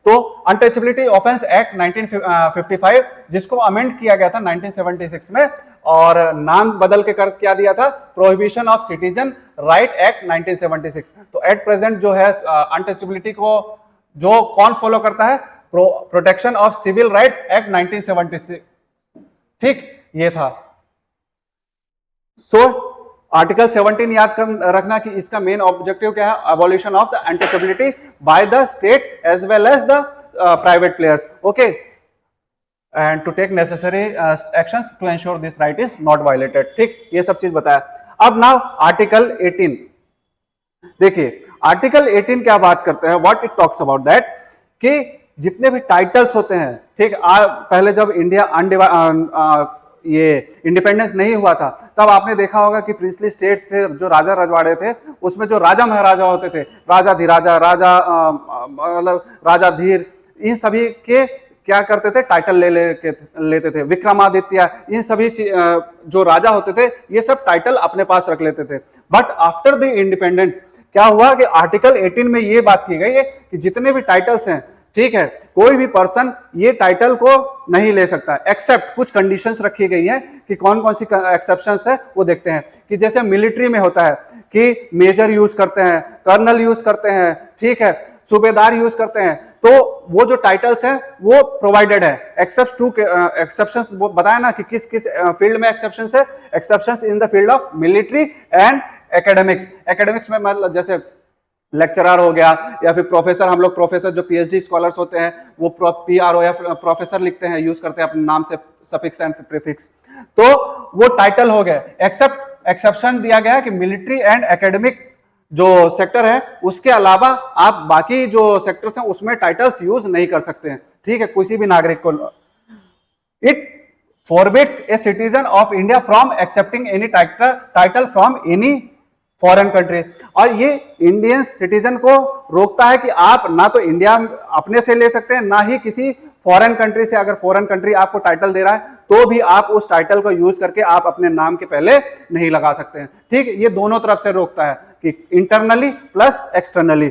तो अनटचेबिलिटी ऑफेंस एक्ट 1955, जिसको अमेंड किया गया था 1976 में, और नाम बदल के कर क्या दिया था, prohibition of citizen right act 1976। तो एट प्रेजेंट जो है अनटचेबिलिटी को जो कौन फॉलो करता है, protection of civil rights act 1976, ठीक, ये था। सो आर्टिकल 17 याद रखना कि इसका मेन ऑब्जेक्टिव क्या है, abolition of the untouchability by the state as well as the private players, okay, and to take necessary actions to ensure this right is not violated, ठीक, ये सब चीज बताया। अब नाउ आर्टिकल 18, देखिए आर्टिकल 18 क्या बात करते हैं, what it talks about that, कि जितने भी टाइटल्स होते हैं, ठीक, पहले जब इंडिया ये इंडिपेंडेंस नहीं हुआ था तब आपने देखा होगा कि प्रिंसली स्टेट्स थे, जो राजा रजवाड़े थे, उसमें जो राजा महाराजा होते थे, राजा धीराजा, राजा धीर, इन सभी क्या करते थे, टाइटल लेते थे। विक्रमादित्य, इन सभी जो राजा होते थे ये सब टाइटल अपने पास रख लेते थे। बट आफ्टर द इंडिपेंडेंट क्या हुआ कि आर्टिकल 18 में ये बात की गई है कि जितने भी टाइटल्स हैं, ठीक है, कोई भी पर्सन ये टाइटल को नहीं ले सकता, एक्सेप्ट कुछ कंडीशंस रखी गई हैं कि कौन कौन सी एक्सेप्शंस है वो देखते हैं। कि जैसे मिलिट्री में होता है कि मेजर यूज करते हैं, कर्नल यूज करते हैं, ठीक है, सूबेदार यूज करते हैं, तो वो जो टाइटल्स हैं वो प्रोवाइडेड है। एक्सेप्ट टू एक्सेप्शंस वो बताया ना कि किस किस फील्ड में एक्सेप्शंस है, exceptions in the field of military and academics. Academics में मतलब जैसे लेक्चरर हो गया या फिर प्रोफेसर, हम लोग प्रोफेसर जो पीएचडी स्कॉलर्स होते हैं वो पीआरओ या प्रोफेसर लिखते हैं, यूज करते हैं अपने नाम से सफिक्स एंड प्रीफिक्स, तो वो टाइटल हो गए। एक्सेप्ट एक्सेप्शन दिया गया है कि मिलिट्री एंड एकेडमिक जो सेक्टर है उसके अलावा आप बाकी जो सेक्टर्स हैं उसमें टाइटल्स यूज नहीं कर सकते हैं, ठीक है, किसी भी नागरिक को। It forbids a citizen of India from accepting any title from any foreign country. और ये इंडियन सिटीजन को रोकता है कि आप ना तो इंडिया अपने से ले सकते हैं, ना ही किसी फॉरेन कंट्री से। अगर फॉरेन कंट्री आपको टाइटल दे रहा है तो भी आप उस टाइटल को यूज करके आप अपने नाम के पहले नहीं लगा सकते हैं, ठीक है। ये दोनों तरफ से रोकता है कि इंटरनली प्लस एक्सटर्नली।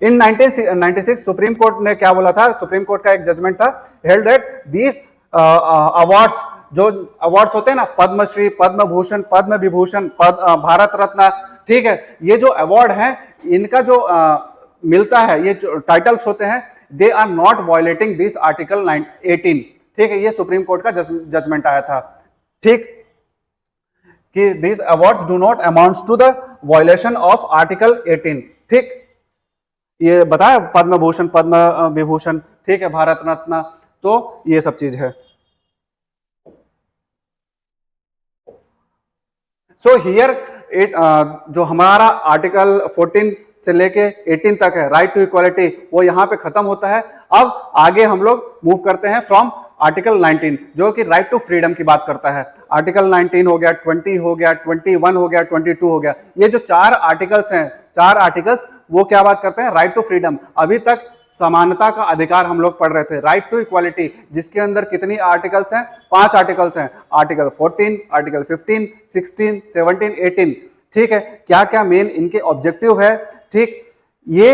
इन 1996 सुप्रीम कोर्ट ने क्या बोला था, सुप्रीम कोर्ट का एक जजमेंट था, हेल्ड दैट दीज अवार्ड्स, जो अवार्ड्स होते हैं ना, पद्मश्री, पद्म भूषण, पद्म विभूषण, भारत रत्न, ठीक है, ये जो अवार्ड है इनका जो मिलता है, ये जो टाइटल्स होते हैं, they are not violating this article 18, ठीक है। ये सुप्रीम कोर्ट का जजमेंट आया था, ठीक, कि this awards do not amounts to the violation of article 18, ठीक। ये बताया पद्म भूषण, पद्म विभूषण, ठीक है, भारत रत्न, तो ये सब चीज है। सो हियर इट जो हमारा आर्टिकल 14 से लेके 18 तक है, राइट टू इक्वालिटी, वो यहाँ पे खत्म होता है। अब आगे हम लोग मूव करते हैं फ्रॉम आर्टिकल 19 जो कि राइट टू फ्रीडम की बात करता है। आर्टिकल 19 हो गया, 20 हो गया, 21 हो गया, 22 हो गया, ये जो 4 आर्टिकल्स हैं, 4 आर्टिकल्स वो क्या बात करते हैं, राइट टू फ्रीडम। अभी तक समानता का अधिकार हम लोग पढ़ रहे थे, राइट टू इक्वालिटी, जिसके अंदर कितनी आर्टिकल्स हैं, 5 आर्टिकल्स हैं, आर्टिकल 14, आर्टिकल 15, 16, 17, 18, ठीक है। क्या क्या मेन इनके ऑब्जेक्टिव है, ठीक, ये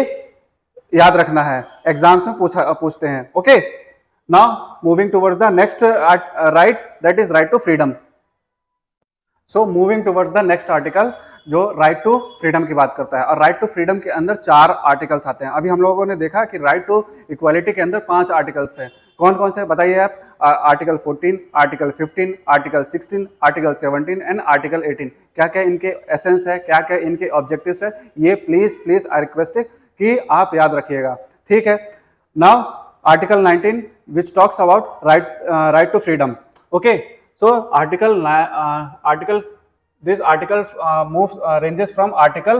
याद रखना है, एग्जाम्स में पूछते हैं। Okay, now moving towards the next right, that is right to freedom. So moving towards the next article जो राइट टू फ्रीडम की बात करता है, और राइट टू फ्रीडम के अंदर 4 आर्टिकल्स आते हैं। अभी हम लोगों ने देखा कि राइट टू इक्वालिटी के अंदर 5 आर्टिकल्स हैं। कौन कौन से बताइए आप? Article 14, article 15, article 16, article 17 and article 18। क्या क्या इनके एसेंस है, क्या क्या इनके ऑब्जेक्टिव्स है, ये प्लीज आई रिक्वेस्ट कि आप याद रखिएगा, ठीक है। Now article 19 which talks about right to freedom. Okay, so article this article ranges from article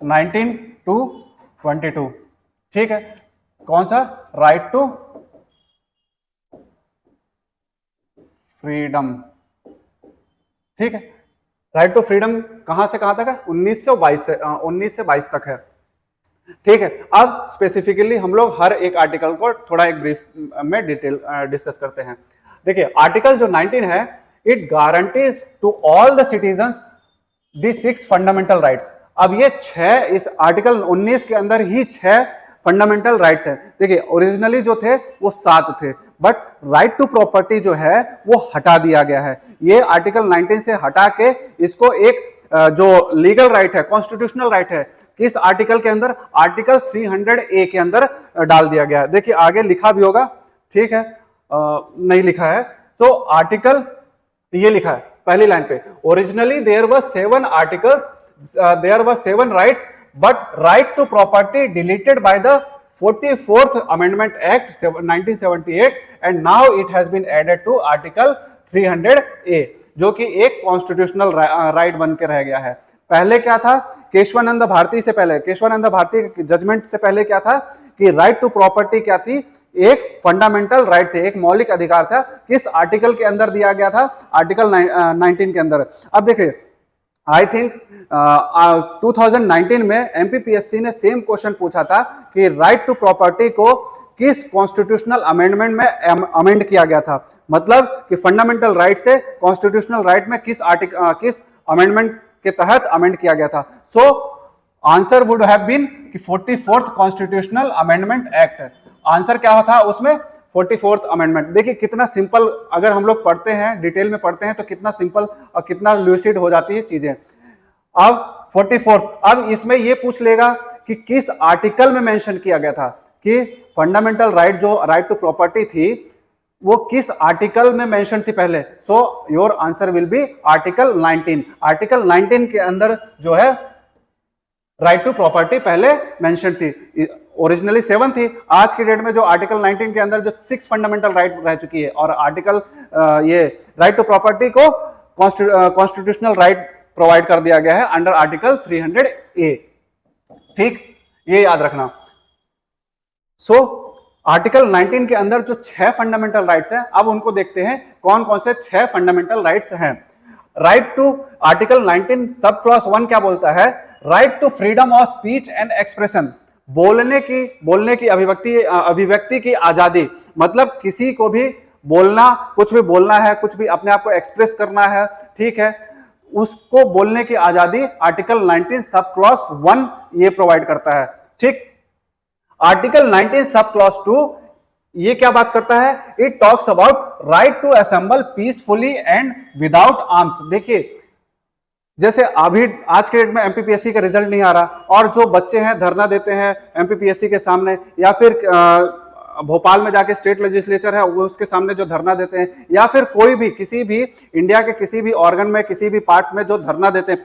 19 to 22, ठीक है। कौन सा? राइट टू फ्रीडम, ठीक है। राइट टू फ्रीडम कहां से कहां तक है? 19 से 22 तक है, ठीक है। अब स्पेसिफिकली हम लोग हर एक आर्टिकल को थोड़ा एक ब्रीफ में डिटेल डिस्कस करते हैं। देखिए, आर्टिकल जो 19 है, it guarantees to all the citizens the 6 fundamental rights. अब ये 6, इस आर्टिकल 19 के अंदर ही 6 फंडामेंटल राइट्स हैं। देखिए, ओरिजिनली जो थे वो 7 थे, बट राइट टू प्रॉपर्टी जो है वो हटा दिया गया है। ये आर्टिकल 19 से हटा के इसको एक जो लीगल राइट है, कॉन्स्टिट्यूशनल राइट है, किस आर्टिकल के अंदर? आर्टिकल 300A के अंदर डाल दिया गया है। देखिए, आगे लिखा भी होगा, ठीक है, नहीं लिखा है तो आर्टिकल ये लिखा है पहली लाइन पे, originally there were 7 articles, there were 7 rights, but right to property deleted by the 44th amendment act 1978 and now it has been added to article 300A, जो कि एक कॉन्स्टिट्यूशनल राइट बन के रह गया है। पहले क्या था? केशवानंद भारती से पहले, केशवानंद भारती के जजमेंट से पहले क्या था कि राइट टू प्रॉपर्टी क्या थी? एक फंडामेंटल राइट थे, एक मौलिक अधिकार था। किस आर्टिकल के अंदर दिया गया था? आर्टिकल 19 के अंदर। अब देखिए, आई थिंक 2019 में एमपीपीएससी ने सेम क्वेश्चन पूछा था कि राइट टू प्रॉपर्टी को किस कॉन्स्टिट्यूशनल अमेंडमेंट में अमेंड किया गया था, मतलब कि फंडामेंटल राइट से कॉन्स्टिट्यूशनल राइट में किस अमेंडमेंट के तहत अमेंड किया गया था। So answer would have been कि 44th constitutional amendment act. Answer क्या था उसमें? 44th amendment. देखिए कितना सिंपल, अगर हम लोग पढ़ते हैं, डिटेल में पढ़ते हैं तो कितना सिंपल और कितना लूसिड हो जाती है चीजें। अब 44th, अब इसमें ये पूछ लेगा कि किस आर्टिकल में मेंशन किया गया था कि फंडामेंटल राइट, जो राइट टू प्रॉपर्टी थी, वो किस आर्टिकल में मेंशन थी पहले। So your answer will be article 19। Article 19 के अंदर जो है राइट टू प्रॉपर्टी पहले मेंशन थी। ओरिजिनली 7 थी, आज की डेट में जो आर्टिकल 19 के अंदर जो 6 फंडामेंटल राइट रह चुकी है, और आर्टिकल ये राइट टू प्रॉपर्टी को कॉन्स्टिट्यूशनल राइट प्रोवाइड कर दिया गया है अंडर आर्टिकल 300A। ठीक, ये याद रखना। सो आर्टिकल 19 के अंदर जो 6 फंडामेंटल राइट्स हैं, अब उनको देखते हैं कौन कौन से 6 फंडामेंटल राइट्स हैं। Right to, article 19 sub clause 1 क्या बोलता है? Right to freedom of speech and expression, बोलने की अभिव्यक्ति की आजादी, मतलब किसी को भी बोलना, कुछ भी बोलना है, कुछ भी अपने आप को एक्सप्रेस करना है, ठीक है, उसको बोलने की आजादी आर्टिकल 19 सब क्लॉज 1 ये प्रोवाइड करता है। ठीक, आर्टिकल 19 सब क्लॉज 2 ये क्या बात करता है? It talks about right to assemble peacefully and without arms. देखिए जैसे अभी आज के डेट में एमपीपीएससी का रिजल्ट नहीं आ रहा, और जो बच्चे हैं धरना देते हैं एमपीपीएससी के सामने, या फिर भोपाल में जाके स्टेट लेजिस्लेचर है वो उसके सामने जो धरना देते हैं, या फिर कोई भी किसी भी इंडिया के किसी भी ऑर्गन में, किसी भी पार्ट्स में जो धरना देते हैं,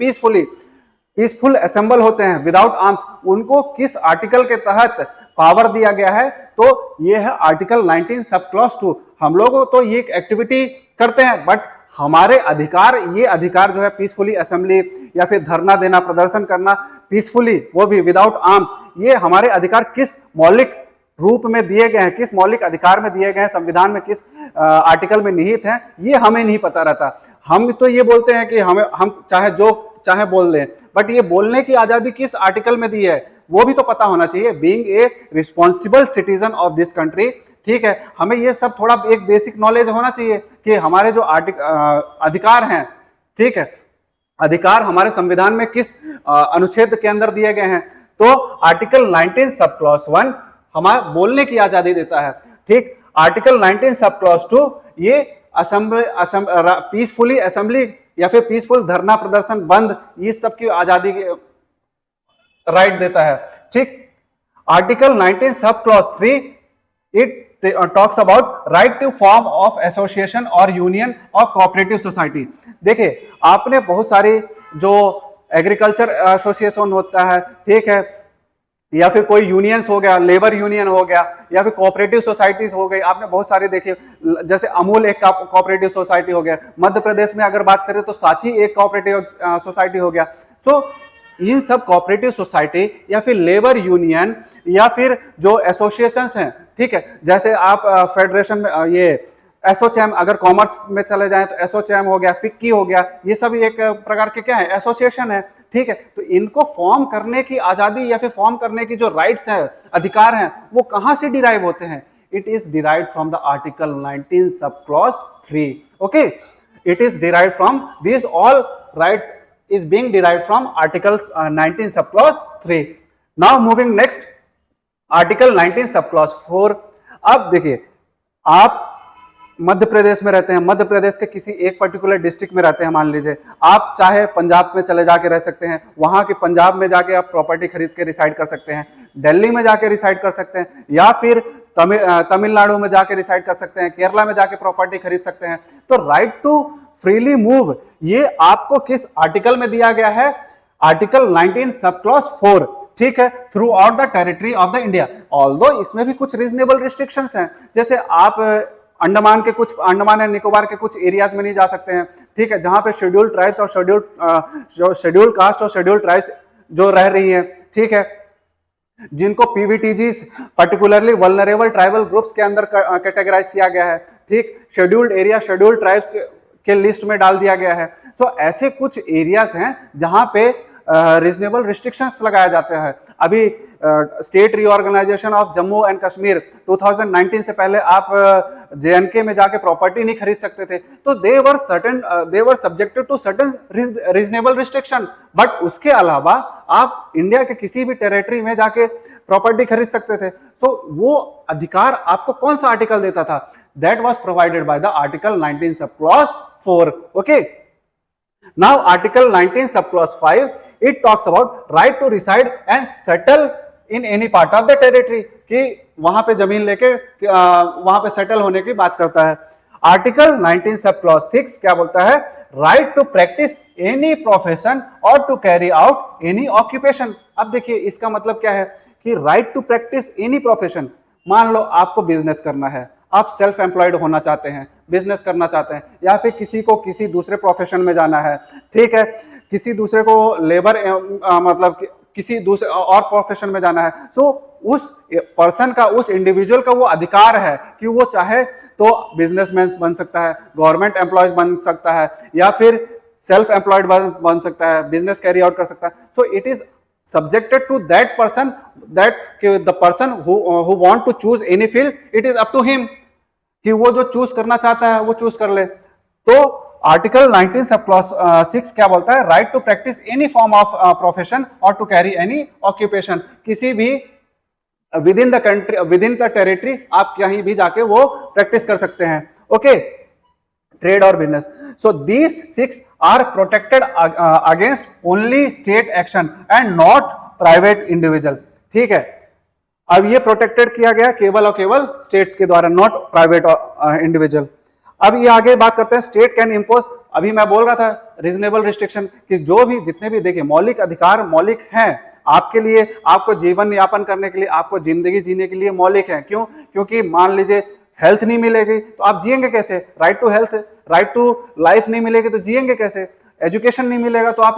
पीसफुल असेंबल होते हैं विदाउट आर्म्स, उनको किस आर्टिकल के तहत पावर दिया गया है? तो ये है आर्टिकल 19 सब क्लॉज 2। हम लोग तो ये एक्टिविटी करते हैं, बट हमारे अधिकार, ये अधिकार जो है पीसफुली असेंबली या फिर धरना देना, प्रदर्शन करना पीसफुली, वो भी विदाउट आर्म्स, ये हमारे अधिकार किस मौलिक रूप में दिए गए हैं, किस मौलिक अधिकार में दिए गए हैं, संविधान में किस आर्टिकल में निहित हैं, ये हमें नहीं पता रहता। हम तो ये बोलते हैं कि हम चाहे जो चाहे बोल लें, बट ये बोलने की आजादी किस आर्टिकल में दी है वो भी तो पता होना चाहिए। Being a responsible citizen of this country, ठीक है, हमें ये सब थोड़ा एक बेसिक नॉलेज होना चाहिए कि हमारे जो अधिकार हैं, ठीक है, अधिकार हमारे संविधान में किस अनुच्छेद के अंदर दिए गए हैं। तो आर्टिकल 19 सब क्लॉज 1 हमारे बोलने की आजादी देता है। ठीक, आर्टिकल 19 सब क्लॉज 2 ये पीसफुली असेंबली या फिर पीसफुल धरना प्रदर्शन बंद, ये सब की आजादी राइट देता है। ठीक, article 19 sub clause 3 it talks about right to form of association और यूनियन और कोऑपरेटिव सोसाइटी। देखिए आपने बहुत सारी जो एग्रीकल्चर एसोसिएशन होता है, ठीक है, या फिर कोई यूनियंस हो गया, लेबर यूनियन हो गया, या फिर कोऑपरेटिव सोसाइटीज हो गई, आपने बहुत सारे देखे, जैसे अमूल एक कोऑपरेटिव सोसाइटी हो गया, मध्य प्रदेश में अगर बात करें तो सांची एक कोऑपरेटिव सोसाइटी हो गया। सो इन सब कोऑपरेटिव सोसाइटी या फिर लेबर यूनियन या फिर जो एसोसिएशंस हैं, ठीक है, जैसे आप फेडरेशन में ये एसोचैम, अगर कॉमर्स में चले जाएं तो एसोचैम हो गया, फिक्की हो गया, ये सब एक प्रकार के क्या है, एसोसिएशन है। ठीक है, तो इनको फॉर्म करने की आजादी या फिर फॉर्म करने की जो राइट्स हैं, अधिकार हैं, वो कहां से डिराइव होते हैं? It is derived from the article 19 sub clause 3। Okay, it is derived from this all rights is being derived from article 19 sub clause 3. Now moving next, article 19 sub clause 4. अब देखिए आप मध्य प्रदेश में रहते हैं, मध्य प्रदेश के किसी एक पर्टिकुलर डिस्ट्रिक्ट में रहते हैं, मान लीजिए आप चाहे पंजाब में चले जाके रह सकते हैं, वहां के पंजाब में जाके आप प्रॉपर्टी खरीद के रिसाइड कर सकते हैं, दिल्ली में जाके रिसाइड कर सकते हैं, या फिर तमिलनाडु में जाके रिसाइड कर सकते हैं, केरला में जाके प्रॉपर्टी खरीद सकते हैं। तो राइट टू फ्रीली मूव ये आपको किस आर्टिकल में दिया गया है? Article 19 sub clause 4। ठीक है, through out the territory of the India. Although इसमें भी कुछ रीजनेबल रिस्ट्रिक्शंस हैं, जैसे आप अंडमान एंड निकोबार के कुछ एरियाज में नहीं जा सकते हैं, ठीक है, जहां पे शेड्यूल्ड ट्राइब्स और शेड्यूल्ड कास्ट और शेड्यूल्ड ट्राइब्स जो रह रही हैं, ठीक है, जिनको PVTGs particularly vulnerable tribal groups के अंदर कैटेगराइज किया गया है। ठीक, शेड्यूल्ड एरिया शेड्यूल्ड ट्राइब्स के लिस्ट में डाल दिया गया है। सो ऐसे कुछ एरियाज हैं जहां पे रीजनेबल रिस्ट्रिक्शंस लगाए जाते हैं। अभी state reorganisation of Jammu and Kashmir 2019 से पहले आप जेएनके में जाके प्रॉपर्टी नहीं खरीद सकते थे, तो they were subjected to certain reasonable restriction. But उसके अलावा आप इंडिया के किसी भी टेरिटरी में जाके प्रॉपर्टी खरीद सकते थे। सो वो अधिकार आपको कौन सा आर्टिकल देता था? That was provided by the article 19 sub clause 4। Okay, now article 19 sub clause 5 it talks about right to reside and settle in any part of the territory, कि वहां पे जमीन लेके वहां पे सेटल होने की बात करता है। आर्टिकल 19 सब क्लॉज 6 क्या बोलता है? Right to practise any profession और to carry out any occupation. अब देखिए इसका मतलब क्या है कि right to practise any profession. मान लो आपको बिजनेस करना है, आप सेल्फ एम्प्लॉयड होना चाहते हैं, बिजनेस करना चाहते हैं, या फिर किसी को किसी दूसरे प्रोफेशन में जाना है, ठीक है, किसी दूसरे को लेबर मतलब किसी दूसरे और प्रोफेशन में जाना है। सो उस पर्सन का, उस इंडिविजुअल का वो अधिकार है कि वो चाहे तो बिजनेसमैन बन सकता है, गवर्नमेंट एम्प्लॉयज बन सकता है, या फिर सेल्फ एम्प्लॉयड बन सकता है, बिजनेस कैरी आउट कर सकता है। So it is subjected to that person, that the person who want to choose any field, it is up to him कि वो जो चूज करना चाहता है वो चूज कर ले। तो आर्टिकल 19 सब क्लॉज 6 क्या बोलता है? Right to practise any form of profession और टू कैरी एनी ऑक्यूपेशन। किसी भी within the country, within the territory आप कहीं भी जाके वो प्रैक्टिस कर सकते हैं। ओके, ट्रेड और business. So these 6 are protected against only state action and not private individual. ठीक है, अब ये प्रोटेक्टेड किया गया केवल और केवल स्टेट्स के द्वारा, नॉट प्राइवेट इंडिविजुअल। अब ये आगे बात करते हैं, स्टेट कैन इम्पोज। अभी मैं बोल रहा था रीजनेबल रिस्ट्रिक्शन कि जो भी जितने भी देखिए मौलिक अधिकार मौलिक हैं आपके लिए, आपको जीवन यापन करने के लिए, आपको जिंदगी जीने के लिए मौलिक है। क्यों? क्योंकि मान लीजिए हेल्थ नहीं मिलेगी तो आप जिएंगे कैसे? Right to health, right to life नहीं मिलेगी तो जिएंगे कैसे? एजुकेशन नहीं मिलेगा तो आप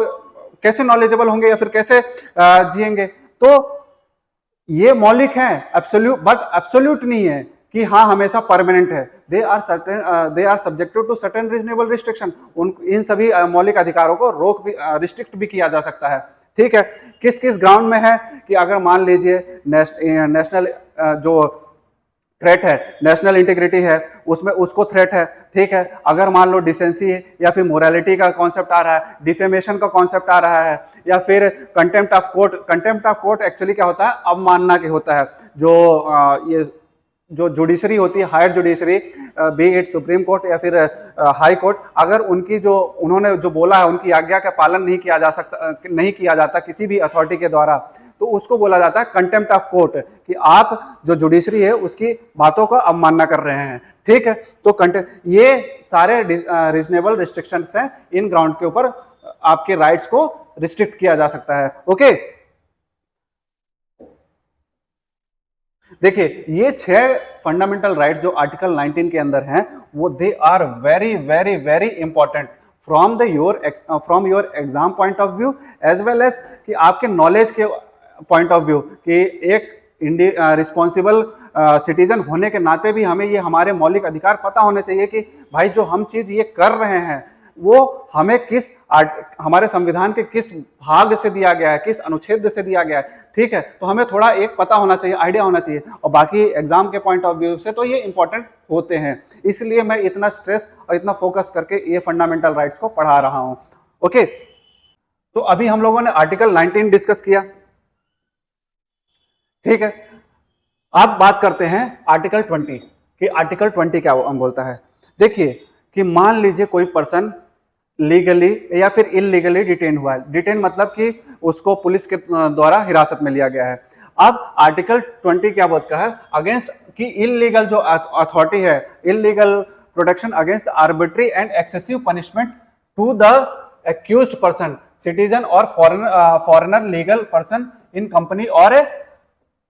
कैसे नॉलेजेबल होंगे या फिर कैसे जिएंगे? तो ये मौलिक है, एब्सोल्यूट, बट एब्सोल्यूट नहीं है कि हाँ हमेशा परमानेंट है। They are subjected to certain reasonable restriction. इन सभी मौलिक अधिकारों को रोक भी, रिस्ट्रिक्ट भी किया जा सकता है। ठीक है, किस किस ग्राउंड में है कि अगर मान लीजिए नेशनल जो थ्रेट है, नेशनल इंटीग्रिटी है, उसमें उसको थ्रेट है। ठीक है, अगर मान लो डिसेंसी है या फिर मोरालिटी का कॉन्सेप्ट आ रहा है, डिफेमेशन का कॉन्सेप्ट आ रहा है, या फिर contempt of court. Contempt of court actually क्या होता है? अवमानना के होता है। ये जो जुडिशरी होती है, higher judiciary, be it supreme court या फिर हाई कोर्ट, अगर उनकी जो उन्होंने जो बोला है उनकी आज्ञा का पालन नहीं किया जा सकता, नहीं किया जाता किसी भी अथॉरिटी के द्वारा, तो उसको बोला जाता है कंटेम्प्ट ऑफ कोर्ट, कि आप जो जुडिशरी है उसकी बातों का अवमानना कर रहे हैं। ठीक है, तो ये सारे रीजनेबल रिस्ट्रिक्शंस हैं, इन ग्राउंड के ऊपर आपके राइट्स को रिस्ट्रिक्ट किया जा सकता है। ओके, देखिए ये 6 फंडामेंटल राइट्स जो आर्टिकल 19 के अंदर हैं, वो they are very very very important from your exam point of view as well as कि आपके नॉलेज के पॉइंट ऑफ व्यू, कि एक रिस्पॉन्सिबल सिटीजन होने के नाते भी हमें ये हमारे मौलिक अधिकार पता होने चाहिए कि भाई जो हम चीज ये कर रहे हैं वो हमें हमारे संविधान के किस भाग से दिया गया है, किस अनुच्छेद से दिया गया है। ठीक है, तो हमें थोड़ा एक पता होना चाहिए, आइडिया होना चाहिए, और बाकी एग्जाम के पॉइंट ऑफ व्यू से तो ये इंपॉर्टेंट होते हैं। इसलिए मैं इतना स्ट्रेस और इतना फोकस करके ये फंडामेंटल राइट्स को पढ़ा रहा हूं। ओके, तो अभी हम लोगों ने आर्टिकल 19 डिस्कस किया। ठीक है, अब बात करते हैं आर्टिकल 20 कि आर्टिकल 20 क्या बोलता है। देखिए कि मान लीजिए कोई पर्सन लीगली या फिर इलीगली डिटेन हुआ है। डिटेन मतलब कि उसको पुलिस के द्वारा हिरासत में लिया गया है। अब आर्टिकल 20 क्या बोलता है? अगेंस्ट कि इलीगल जो अथॉरिटी है, illegal protection against arbitrary and excessive punishment to the accused person, citizen और foreigner legal person in company और ए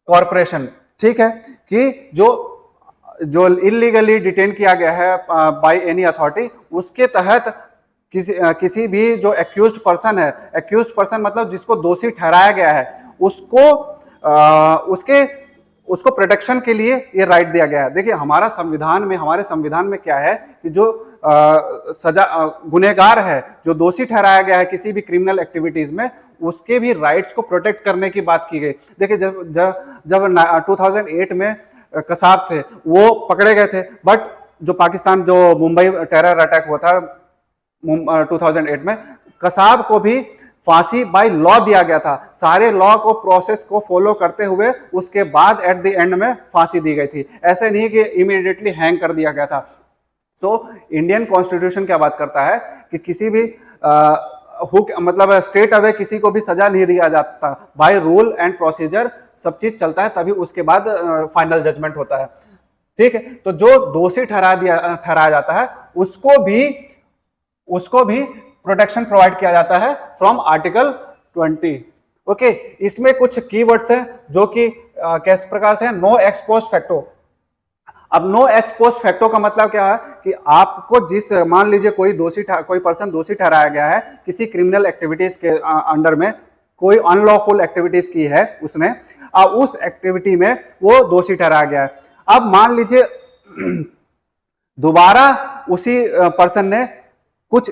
कॉर्पोरेशन। ठीक है, कि जो इलीगली डिटेन किया गया है बाय एनी अथॉरिटी, उसके तहत किसी भी जो एक्यूज्ड पर्सन है, एक्यूज्ड पर्सन मतलब जिसको दोषी ठहराया गया है, उसको प्रोटेक्शन के लिए ये राइट दिया गया है। देखिए हमारे संविधान में क्या है कि जो सजा गुनहगार है, जो दोषी ठहराया गया है किसी भी क्रिमिनल एक्टिविटीज में, उसके भी राइट्स को प्रोटेक्ट करने की बात की गई। देखिए जब 2008 में कसाब थे वो पकड़े गए थे, बट जो पाकिस्तान जो मुंबई टेरर अटैक हुआ था 2008 में, कसाब को भी फांसी बाय लॉ दिया गया था। सारे लॉ को प्रोसेस को फॉलो करते हुए उसके बाद एट द एंड में फांसी दी गई थी। ऐसे नहीं कि इमीडिएटली हैंग कर दिया गया था। सो इंडियन कॉन्स्टिट्यूशन क्या बात करता है कि किसी भी मतलब स्ट्रेट अवे किसी को भी सजा नहीं दिया जाता, बाय रूल एंड प्रोसीजर सब चीज चलता है, तभी उसके बाद फाइनल जजमेंट होता है। ठीक है, तो जो दोषी ठहराया जाता है उसको भी प्रोटेक्शन प्रोवाइड किया जाता है फ्रॉम आर्टिकल 20। ओके, इसमें कुछ कीवर्ड्स हैं जो कि किस प्रकार से, नो एक्स पोस्ट फैक्टो। अब नो एक्स पोस्ट फैक्टो का मतलब क्या है कि आपको मान लीजिए कोई पर्सन दोषी ठहराया गया है किसी क्रिमिनल एक्टिविटीज के अंडर में, कोई अनलॉफुल एक्टिविटीज की है उसने, अब उस एक्टिविटी में वो दोषी ठहराया गया है। अब मान लीजिए दोबारा उसी पर्सन ने कुछ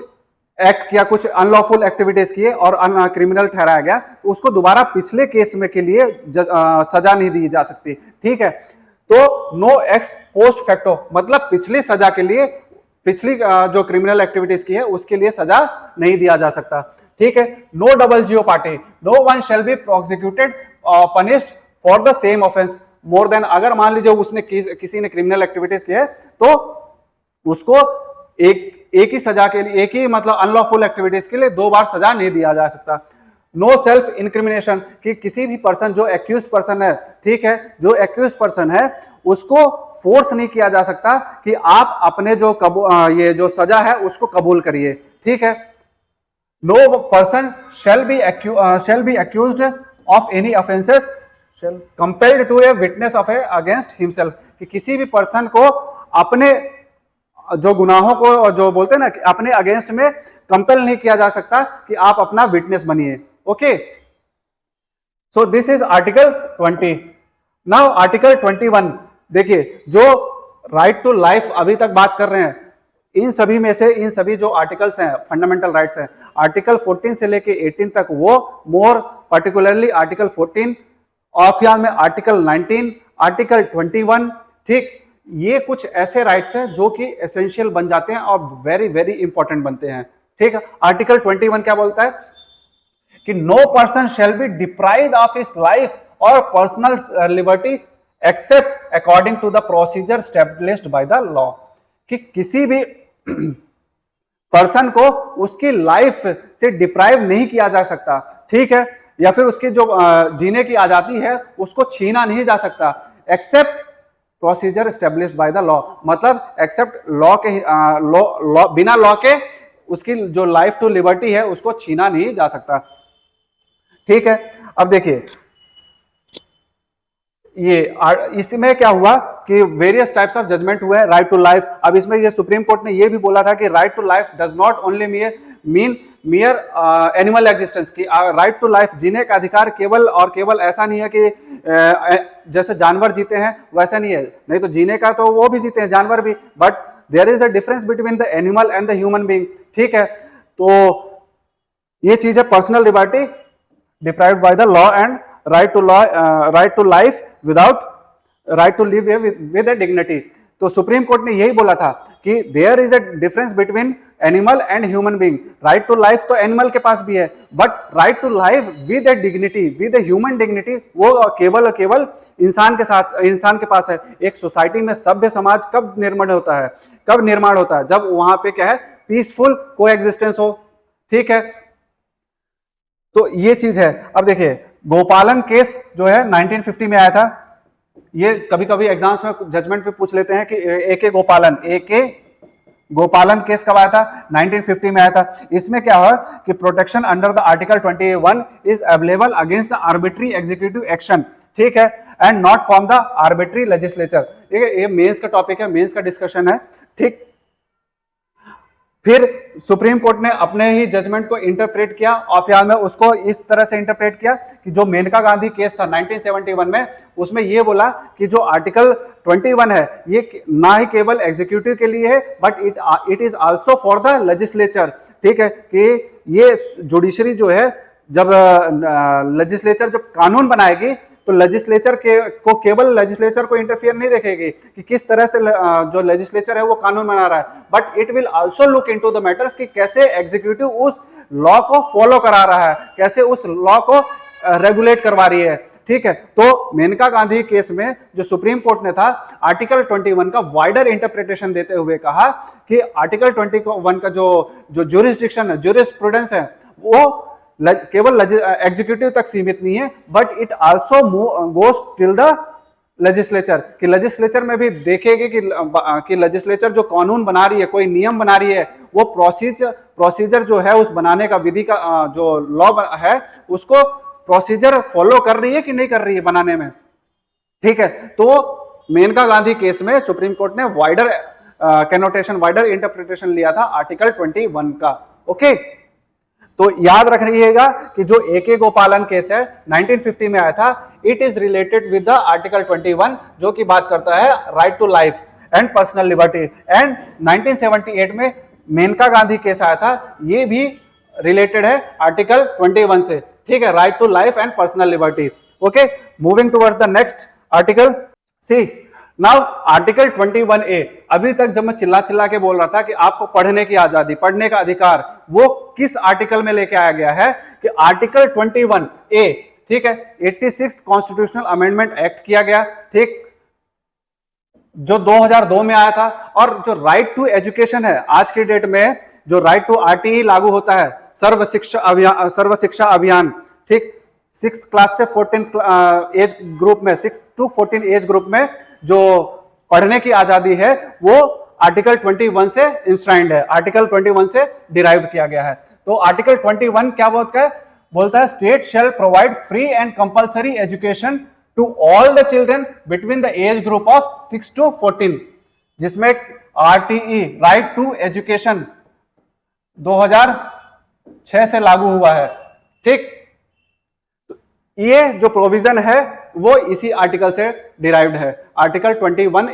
एक्ट किया, कुछ अनलॉफुल एक्टिविटीज किए और क्रिमिनल ठहराया गया, तो उसको दोबारा पिछले केस में के लिए सजा नहीं दी जा सकती। ठीक है, तो नो एक्स पोस्ट फैक्टो मतलब पिछली सजा के लिए, पिछली जो क्रिमिनल एक्टिविटीज की है उसके लिए सजा नहीं दिया जा सकता। ठीक है, no double jeopardy, no one shall be prosecuted punished for the same offence more than. अगर मान लीजिए उसने किसी ने क्रिमिनल एक्टिविटीज की है तो उसको एक ही सजा के लिए, एक ही मतलब अनलॉफुल एक्टिविटीज के लिए 2 बार सजा नहीं दिया जा सकता। नो सेल्फ इंक्रिमिनेशन, कि किसी भी पर्सन जो एक्यूज्ड पर्सन है, ठीक है, जो एक्यूज्ड पर्सन है उसको फोर्स नहीं किया जा सकता कि आप अपने जो ये जो सजा है उसको कबूल करिए। ठीक है, no person shall be accused of any offences shall compelled to a witness of a against himself, कि किसी भी पर्सन को अपने जो गुनाहों को जो बोलते हैं ना अपने अगेंस्ट में कंपेल नहीं किया जा सकता कि आप अपना विटनेस बनिए। Okay, so this is article 20। Now article 21, देखिए जो राइट टू लाइफ अभी तक बात कर रहे हैं, इन सभी में से इन सभी जो आर्टिकल्स हैं फंडामेंटल राइट्स हैं, आर्टिकल 14 से लेके 18 तक, वो मोर पर्टिकुलरली आर्टिकल 14 और फिर में आर्टिकल 19, आर्टिकल 21, ठीक, ये कुछ ऐसे राइट्स हैं जो कि एसेंशियल बन जाते हैं और वेरी वेरी इंपॉर्टेंट बनते हैं। ठीक है, आर्टिकल 21 क्या बोलता है कि no person shall be deprived of his life और personal liberty except according to the procedure established by the law, कि किसी भी पर्सन को उसकी लाइफ से डिप्राइव नहीं किया जा सकता। ठीक है, या फिर उसकी जो जीने की आजादी है उसको छीना नहीं जा सकता, except procedure established by the law, मतलब एक्सेप्ट लॉ के बिना लॉ के उसकी जो लाइफ टू लिबर्टी है उसको छीना नहीं जा सकता। ठीक है, अब देखिए ये इसमें क्या हुआ कि वेरियस टाइप्स ऑफ जजमेंट हुए राइट टू लाइफ। अब इसमें ये सुप्रीम कोर्ट ने ये भी बोला था कि right to life does not only mean mere animal existence, की राइट टू लाइफ जीने का अधिकार केवल और केवल ऐसा नहीं है कि जैसे जानवर जीते हैं वैसा नहीं है, नहीं तो जीने का तो वो भी जीते हैं जानवर भी, but there is a difference between the animal and the human being. ठीक है, तो ये चीज है personal liberty deprived by the law and right to life without right to live with a dignity. तो सुप्रीम कोर्ट ने यही बोला था कि there is a difference between animal and human being. Right to life तो animal के पास भी है, but right to life with a dignity, with a human dignity, वो केवल इंसान के पास है। एक सोसाइटी में सभ्य समाज कब निर्माण होता है, जब वहां पे क्या है, पीसफुल कोएग्जिस्टेंस हो। ठीक है, तो ये चीज है। अब देखिए गोपालन केस जो है 1950 में आया था, ये कभी कभी एग्जाम्स में जजमेंट में पूछ लेते हैं कि ए के गोपालन केस कब आया था, 1950 में आया था। इसमें क्या हुआ कि protection under the article 21 is available against the arbitrary executive action, ठीक है, and not from the arbitrary legislature. ठीक है, ये मेंस का टॉपिक है, मेंस का डिस्कशन है। ठीक, फिर सुप्रीम कोर्ट ने अपने ही जजमेंट को इंटरप्रेट किया और फिर में उसको इस तरह से इंटरप्रेट किया कि जो मेनका गांधी केस था 1971 में, उसमें ये बोला कि जो आर्टिकल 21 है ये ना ही केवल एग्जीक्यूटिव के लिए है but it is also for the legislature. ठीक है, कि ये जुडिशरी जो है जब लेजिस्लेचर जब कानून बनाएगी तो लेजिस्लेचर को केवल लेजिस्लेचर को इंटरफियर नहीं देखेगी कि किस तरह से जो लेजिस्लेचर है वो कानून बना रहा है, but it will also look into the matters कि कैसे एग्जीक्यूटिव उस लॉ को फॉलो करा रहा है, कैसे उस लॉ को रेगुलेट करवा रही है। ठीक है, तो मेनका गांधी केस में जो सुप्रीम कोर्ट ने था आर्टिकल 21 का वाइडर इंटरप्रिटेशन देते हुए कहा कि आर्टिकल 21 का जो ज्यूरिसडिक्शन है, ज्यूरिस्प्रूडेंस है, वो केवल एग्जीक्यूटिव तक सीमित नहीं है but it also goes till the legislature, कि लेजिस्लेचर में भी देखेगी कि लेजिस्लेचर जो कानून बना रही है, कोई नियम बना रही है, वो प्रोसीजर जो है उस बनाने का विधि का जो लॉ है उसको प्रोसीजर फॉलो कर रही है कि नहीं कर रही है बनाने में। ठीक है, तो मेनका गांधी केस में सुप्रीम कोर्ट ने वाइडर कैनोटेशन, वाइडर इंटरप्रिटेशन लिया था आर्टिकल 21 का। ओके, तो याद रख रखिएगा कि जो AK गोपालन केस है 1950 में आया था, it is related with the article 21 जो कि बात करता है right to life and personal liberty, and 1978 में मेनका गांधी केस आया था, ये भी रिलेटेड है आर्टिकल 21 से। ठीक है, right to life and personal liberty. Okay, moving towards the next article, see now article 21A। अभी तक जब मैं चिल्ला चिल्ला के बोल रहा था कि आपको पढ़ने की आजादी, पढ़ने का अधिकार, वो किस आर्टिकल में लेके आया गया है कि आर्टिकल 21A। ठीक है, 86 कॉन्स्टिट्यूशनल अमेंडमेंट एक्ट किया गया, ठीक, जो 2002 में आया था। और जो राइट टू एजुकेशन है, आज की डेट में जो राइट टू RTE लागू होता है, सर्व शिक्षा अभियान, ठीक, 6th क्लास से 14th एज ग्रुप में, 6 to 14 एज ग्रुप में जो पढ़ने की आजादी है वो आर्टिकल 21 से इंस्ट्राइंड है, आर्टिकल 21 से डिराइव किया गया है। तो आर्टिकल 21 क्या बोलता है state shall provide free and compulsory education to all the children between the age group of 6 to 14, जिसमें RTE, राइट टू एजुकेशन, 2006 से लागू हुआ है। ठीक, ये जो प्रोविजन है वो इसी आर्टिकल से डिराइव्ड है, आर्टिकल 21A